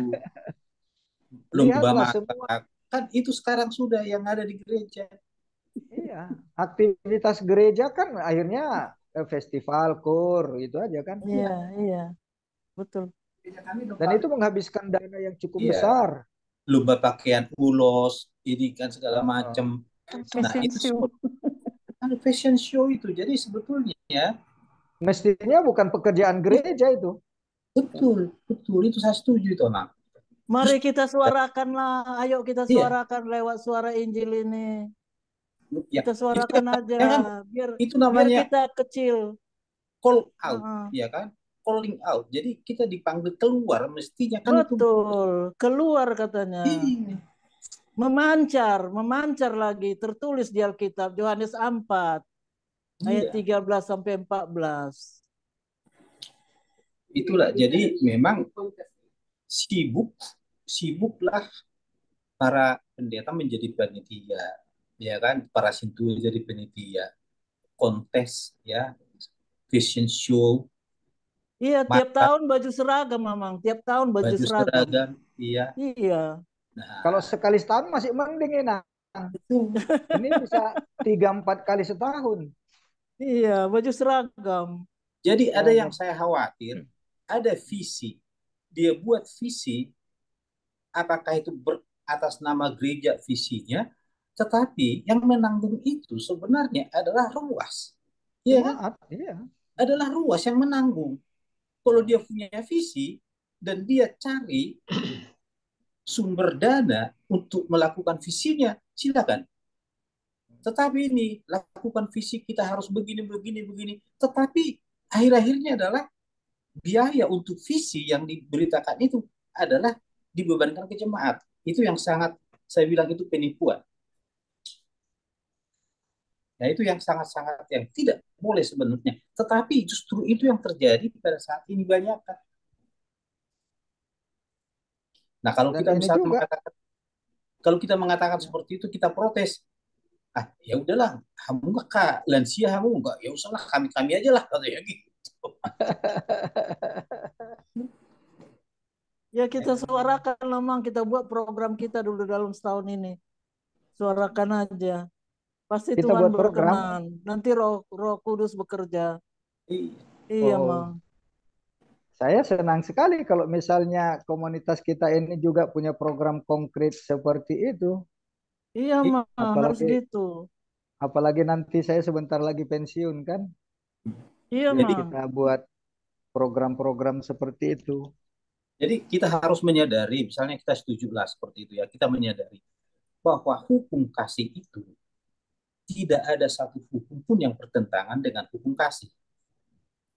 lomba lihatlah semua. masak. Kan itu sekarang sudah yang ada di gereja. Iya, aktivitas gereja kan akhirnya festival, kur, itu aja kan. Iya, iya. Betul. Dan itu menghabiskan dana yang cukup Iya, besar. lomba pakaian ulos, ini kan segala Heeh. macam. Nah, Fashion itu show. kan fashion show itu. Jadi sebetulnya ya, Mestinya bukan pekerjaan gereja itu. betul, betul itu saya setuju itu, Nak. Mari Justru kita suarakanlah, ayo kita iya, suarakan lewat suara Injil ini. ya. Kita Itu suarakan aja, kan biar itu biar namanya kita kecil. call out, Heeh. ya kan? Calling out. Jadi kita dipanggil keluar, mestinya kan itu. Betul, keluar katanya. Iya. Memancar lagi, tertulis di Alkitab, Yohanes 4, ayat Iya, 13 sampai 14. itulah. Jadi memang sibuklah para pendeta menjadi panitia, ya kan? Para sintu jadi panitia, kontes, ya, fashion show, Iya, tiap masak, tahun baju seragam, Mamang. Tiap tahun baju baju seragam. seragam, iya. Iya. Kalau Nah, sekali setahun masih mending enak. itu. Ini bisa 3-4 kali setahun. Iya, baju seragam. Jadi ada yang Seragam. saya khawatir, ada visi. Dia buat visi, apakah itu atas nama gereja visinya, tetapi yang menanggung itu sebenarnya adalah ruas. Iya kan? Jemaat, iya. Adalah ruas yang menanggung. Kalau dia punya visi dan dia cari sumber dana untuk melakukan visinya, silakan. Tetapi ini lakukan visi kita harus begini, begini, begini. Tetapi akhir-akhirnya adalah biaya untuk visi yang diberitakan itu adalah dibebankan ke jemaat. Itu yang sangat saya bilang itu penipuan. Nah, itu yang sangat-sangat yang tidak boleh sebenarnya. Tetapi justru itu yang terjadi pada saat ini banyak. Nah, kalau Dan kita ini misalnya juga mengatakan seperti itu, kita protes. Ah, ya udahlah, kamu enggak kak, lansia kamu enggak, ya usahlah kami aja lah katanya gitu. Ya kita suarakan, Mamang. Kita buat program kita dulu dalam setahun ini. Suarakan aja. Pasti Kita Tuhan buat program. berkenan. Nanti Roh Kudus bekerja. Iya. Iya, Oh, Mang. saya senang sekali kalau misalnya komunitas kita ini juga punya program konkret seperti itu. Iya, Mang. Harus Apalagi gitu. apalagi nanti saya sebentar lagi pensiun kan. Iya, Jadi Mang. kita buat program-program seperti itu. Jadi kita harus menyadari, misalnya kita setuju lah seperti itu ya, kita menyadari bahwa hukum kasih itu tidak ada satu hukum pun yang bertentangan dengan hukum kasih.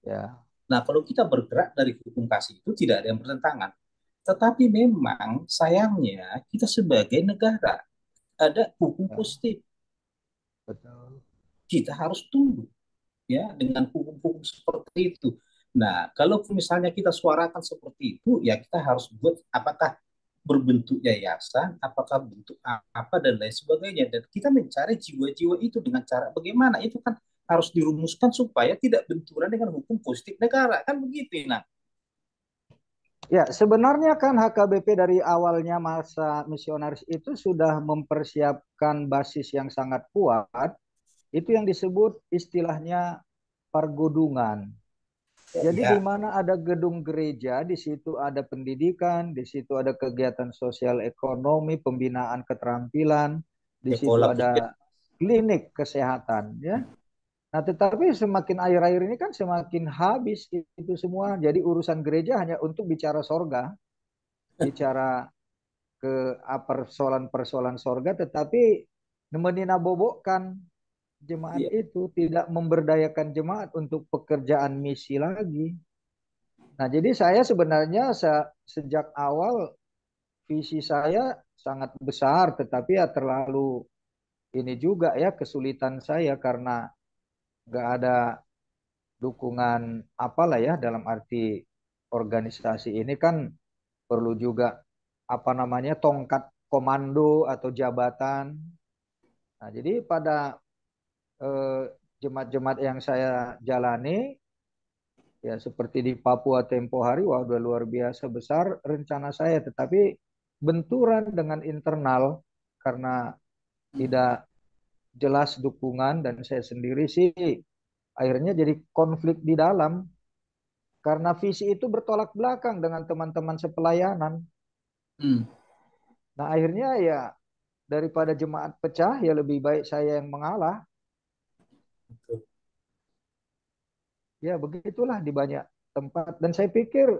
Ya, Nah, kalau kita bergerak dari hukum kasih itu tidak ada yang bertentangan. Tetapi memang sayangnya kita sebagai negara ada hukum ya, positif. betul. Kita harus tunduk ya dengan hukum-hukum seperti itu. Nah, kalau misalnya kita suarakan seperti itu, ya kita harus buat apakah berbentuk yayasan, apakah bentuk apa dan lain sebagainya. Dan kita mencari jiwa-jiwa itu dengan cara bagaimana itu kan harus dirumuskan supaya tidak benturan dengan hukum positif negara kan begitu. Nah, Ya, sebenarnya kan HKBP dari awalnya masa misionaris itu sudah mempersiapkan basis yang sangat kuat. Itu yang disebut istilahnya pergudungan. Jadi di ya mana ada gedung gereja, di situ ada pendidikan, di situ ada kegiatan sosial ekonomi, pembinaan keterampilan, di situ sekolah puskesmas. ada klinik kesehatan, ya. Nah, tetapi semakin akhir-akhir ini kan semakin habis itu semua. Jadi urusan gereja hanya untuk bicara sorga, bicara ke persoalan-persoalan sorga, tetapi nemenin bobokkan jemaat Ya, itu tidak memberdayakan jemaat untuk pekerjaan misi lagi. Nah, jadi saya sebenarnya sejak awal visi saya sangat besar, tetapi ya terlalu ini juga ya kesulitan saya karena nggak ada dukungan apalah ya dalam arti organisasi ini kan perlu juga apa namanya tongkat komando atau jabatan. Nah, jadi pada eh, jemaat-jemaat yang saya jalani ya seperti di Papua tempo hari, wah udah luar biasa besar rencana saya, tetapi benturan dengan internal karena tidak jelas dukungan dan saya sendiri sih akhirnya jadi konflik di dalam karena visi itu bertolak belakang dengan teman-teman sepelayanan. hmm, Nah akhirnya ya daripada jemaat pecah ya lebih baik saya yang mengalah. betul. Ya begitulah di banyak tempat dan saya pikir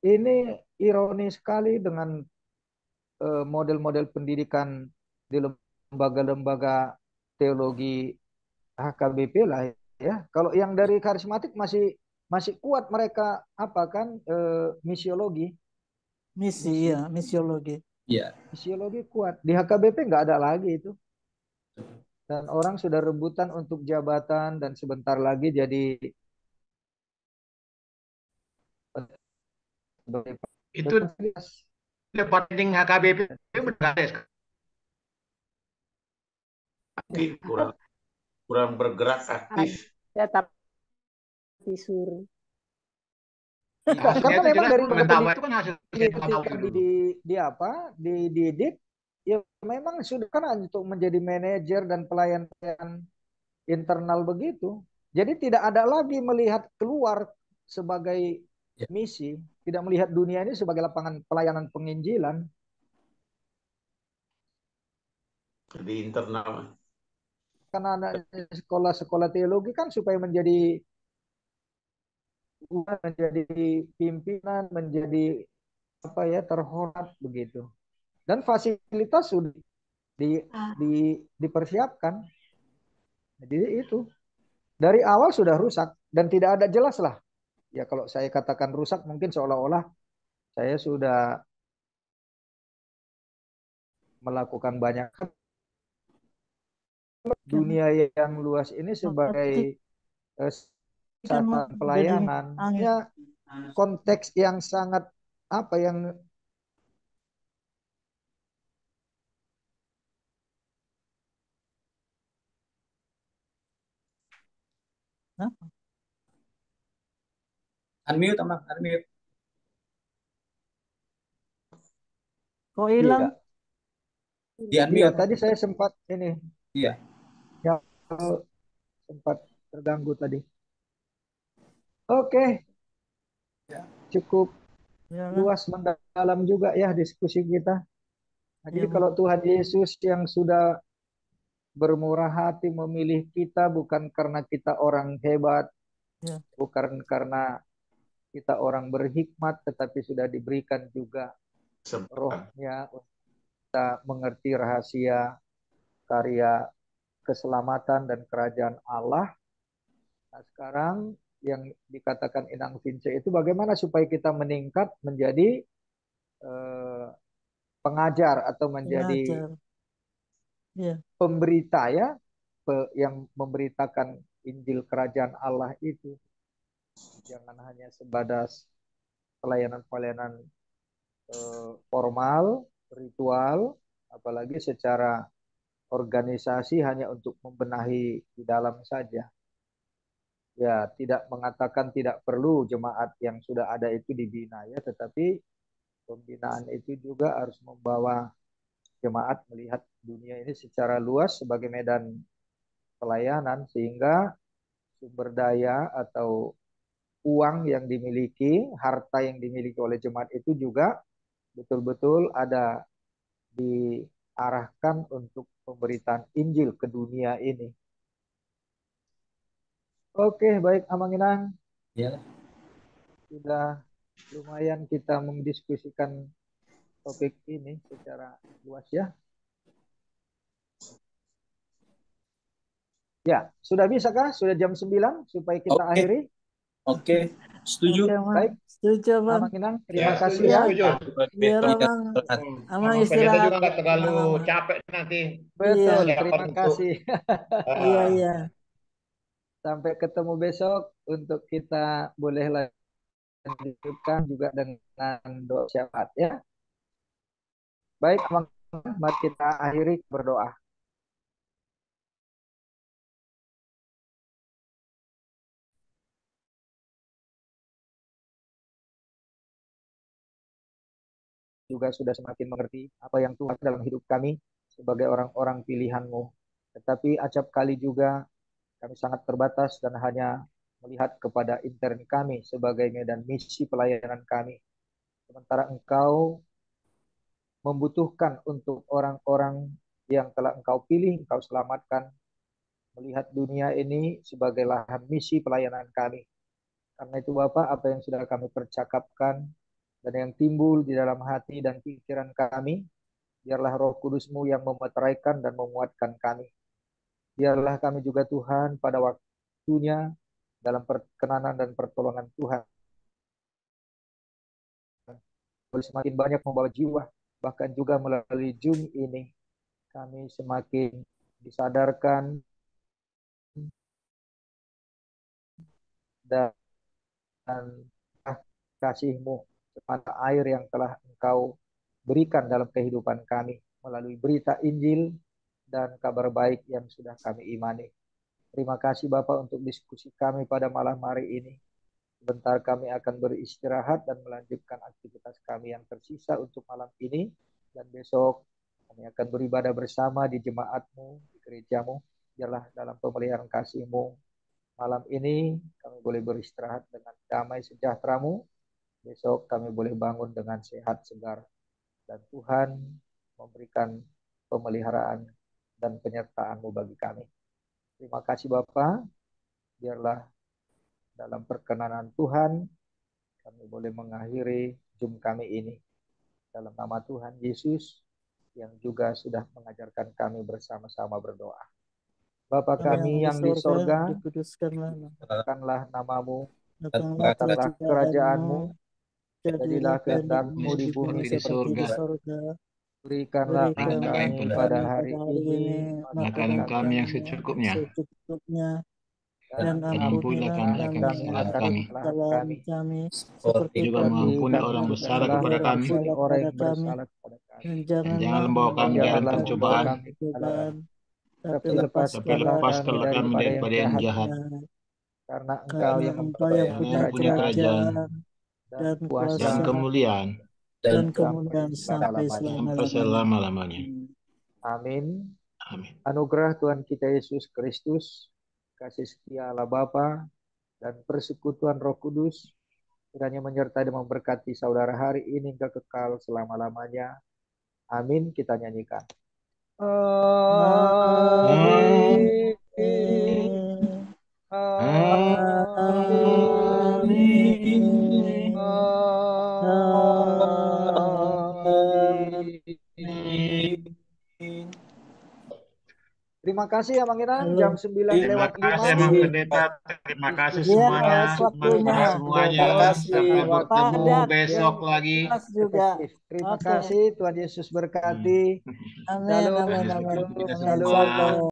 ini ironi sekali dengan model-model pendidikan di lembaga-lembaga teologi HKBP lah ya. Kalau yang dari karismatik masih masih kuat mereka apa kan misiologi, Misi, misi, ya, misiologi. Ya, misiologi kuat. Di HKBP nggak ada lagi itu. Dan orang sudah rebutan untuk jabatan dan sebentar lagi jadi Itu departing HKBP benar ya, Mungkin kurang kurang bergerak aktif. Ya, tapi suruh. hasilnya karena itu memang jelas dari pengetahuan itu kan hasilnya ketika pengetahuan di, dulu. di apa dididik ya memang sudah kan untuk menjadi manajer dan pelayan internal begitu. Jadi tidak ada lagi melihat keluar sebagai ya. misi, tidak melihat dunia ini sebagai lapangan pelayanan penginjilan. Di internal. Karena anak sekolah-sekolah teologi kan supaya menjadi pimpinan, menjadi apa ya terhormat begitu. Dan fasilitas sudah di, di, dipersiapkan. Jadi itu dari awal sudah rusak dan tidak ada jelas lah. Ya kalau saya katakan rusak mungkin seolah-olah saya sudah melakukan banyak Kan, dunia yang luas ini sebagai berarti kan satuan gedung pelayanan. angin. Ya konteks yang sangat apa yang Nah, Unmute, Amang, unmute. kok hilang? iya Di Iya, unmute. tadi saya sempat ini, Iya. ya, sempat terganggu tadi. Oke, cukup Ya, luas mendalam juga ya diskusi kita. Nah, ya, jadi kalau Tuhan Yesus yang sudah bermurah hati memilih kita bukan karena kita orang hebat, ya, bukan karena kita orang berhikmat, tetapi sudah diberikan juga Sempat. rohnya untuk kita mengerti rahasia karya keselamatan dan kerajaan Allah. Nah, sekarang yang dikatakan Inang Vince itu bagaimana supaya kita meningkat menjadi eh, pengajar atau menjadi pengajar. Ya, pemberita ya, yang memberitakan Injil kerajaan Allah itu. Jangan hanya sebatas pelayanan-pelayanan formal, ritual, apalagi secara organisasi hanya untuk membenahi di dalam saja. Ya, tidak mengatakan tidak perlu jemaat yang sudah ada itu dibina ya, tetapi pembinaan itu juga harus membawa jemaat melihat dunia ini secara luas sebagai medan pelayanan sehingga sumber daya atau uang yang dimiliki, harta yang dimiliki oleh jemaat itu juga betul-betul ada diarahkan untuk pemberitaan Injil ke dunia ini. Oke, baik Amang Inang. Ya. Sudah lumayan kita mendiskusikan topik ini secara luas ya. Ya, sudah bisa kah? Sudah jam 9 supaya kita Oke. akhiri? Oke. Setuju. oke, Bang. Baik, Setuju, Bang. Amang Inang, terima Ya, kasih setuju, ya. setuju. Biar Abang, Abang Abang Pendeta istirahat juga nggak terlalu lama. capek nanti. Betul, Iya, terima Untuk kasih. iya, ah, iya. Sampai ketemu besok untuk kita boleh lanjutkan juga dengan doa syafaat ya. Baik, Amang, mari kita akhiri berdoa. Juga sudah semakin mengerti apa yang Tuhan dalam hidup kami sebagai orang-orang pilihan-Mu. Tetapi acap kali juga kami sangat terbatas dan hanya melihat kepada intern kami sebagai medan misi pelayanan kami. Sementara Engkau membutuhkan untuk orang-orang yang telah Engkau pilih, Engkau selamatkan, melihat dunia ini sebagai lahan misi pelayanan kami. Karena itu Bapak, apa yang sudah kami percakapkan dan yang timbul di dalam hati dan pikiran kami, biarlah Roh Kudus-Mu yang memeteraikan dan menguatkan kami. Biarlah kami juga Tuhan pada waktunya dalam perkenanan dan pertolongan Tuhan semakin banyak membawa jiwa, bahkan juga melalui Zoom ini kami semakin disadarkan dan kasih-Mu semata air yang telah Engkau berikan dalam kehidupan kami melalui berita Injil dan kabar baik yang sudah kami imani. Terima kasih Bapak untuk diskusi kami pada malam hari ini. Sebentar kami akan beristirahat dan melanjutkan aktivitas kami yang tersisa untuk malam ini. Dan besok kami akan beribadah bersama di jemaat-Mu, di gereja-Mu. Biarlah dalam pemeliharaan kasih-Mu malam ini kami boleh beristirahat dengan damai sejahtera-Mu. Besok kami boleh bangun dengan sehat segar. Dan Tuhan memberikan pemeliharaan dan penyertaan-Mu bagi kami. Terima kasih Bapak. Biarlah dalam perkenanan Tuhan kami boleh mengakhiri Zoom kami ini. Dalam nama Tuhan Yesus yang juga sudah mengajarkan kami bersama-sama berdoa. Bapa kami yang di sorga, dikuduskanlah namamu, datanglah kerajaanmu, jadilah kehendak-Mu di bumi seperti di sorga. Berikanlah kami pada hari ini makanan kami yang secukupnya. Dan ampunilah kami akan kesalahan kami seperti juga mengampuni orang bersalah kepada kami, dan jangan membawa kami dalam pencobaan, tapi lepaskanlah kami daripada yang jahat. Karena Engkau yang mempunyai kerajaan dan dan kemuliaan sampai selama-lamanya. Amin. Amin. Anugerah Tuhan kita Yesus Kristus, kasih setia Allah Bapa, dan persekutuan Roh Kudus kiranya menyertai dan memberkati saudara hari ini hingga kekal selama-lamanya. Amin. Kita nyanyikan. Amin. Terima kasih ya Bang Iran, jam 9 Terima lewat kasih 5. Bang Pendeta, terima kasih Iya, semuanya, atas waktunya. teman-teman semuanya. Terima kasih. Sampai bertemu Padat. besok lagi. Jelas juga. Efektif. Terima Oke. kasih, Tuhan Yesus berkati. Amin, Shalom, amin, Yesus amin. memberkati kita Amin. semua. Shalom.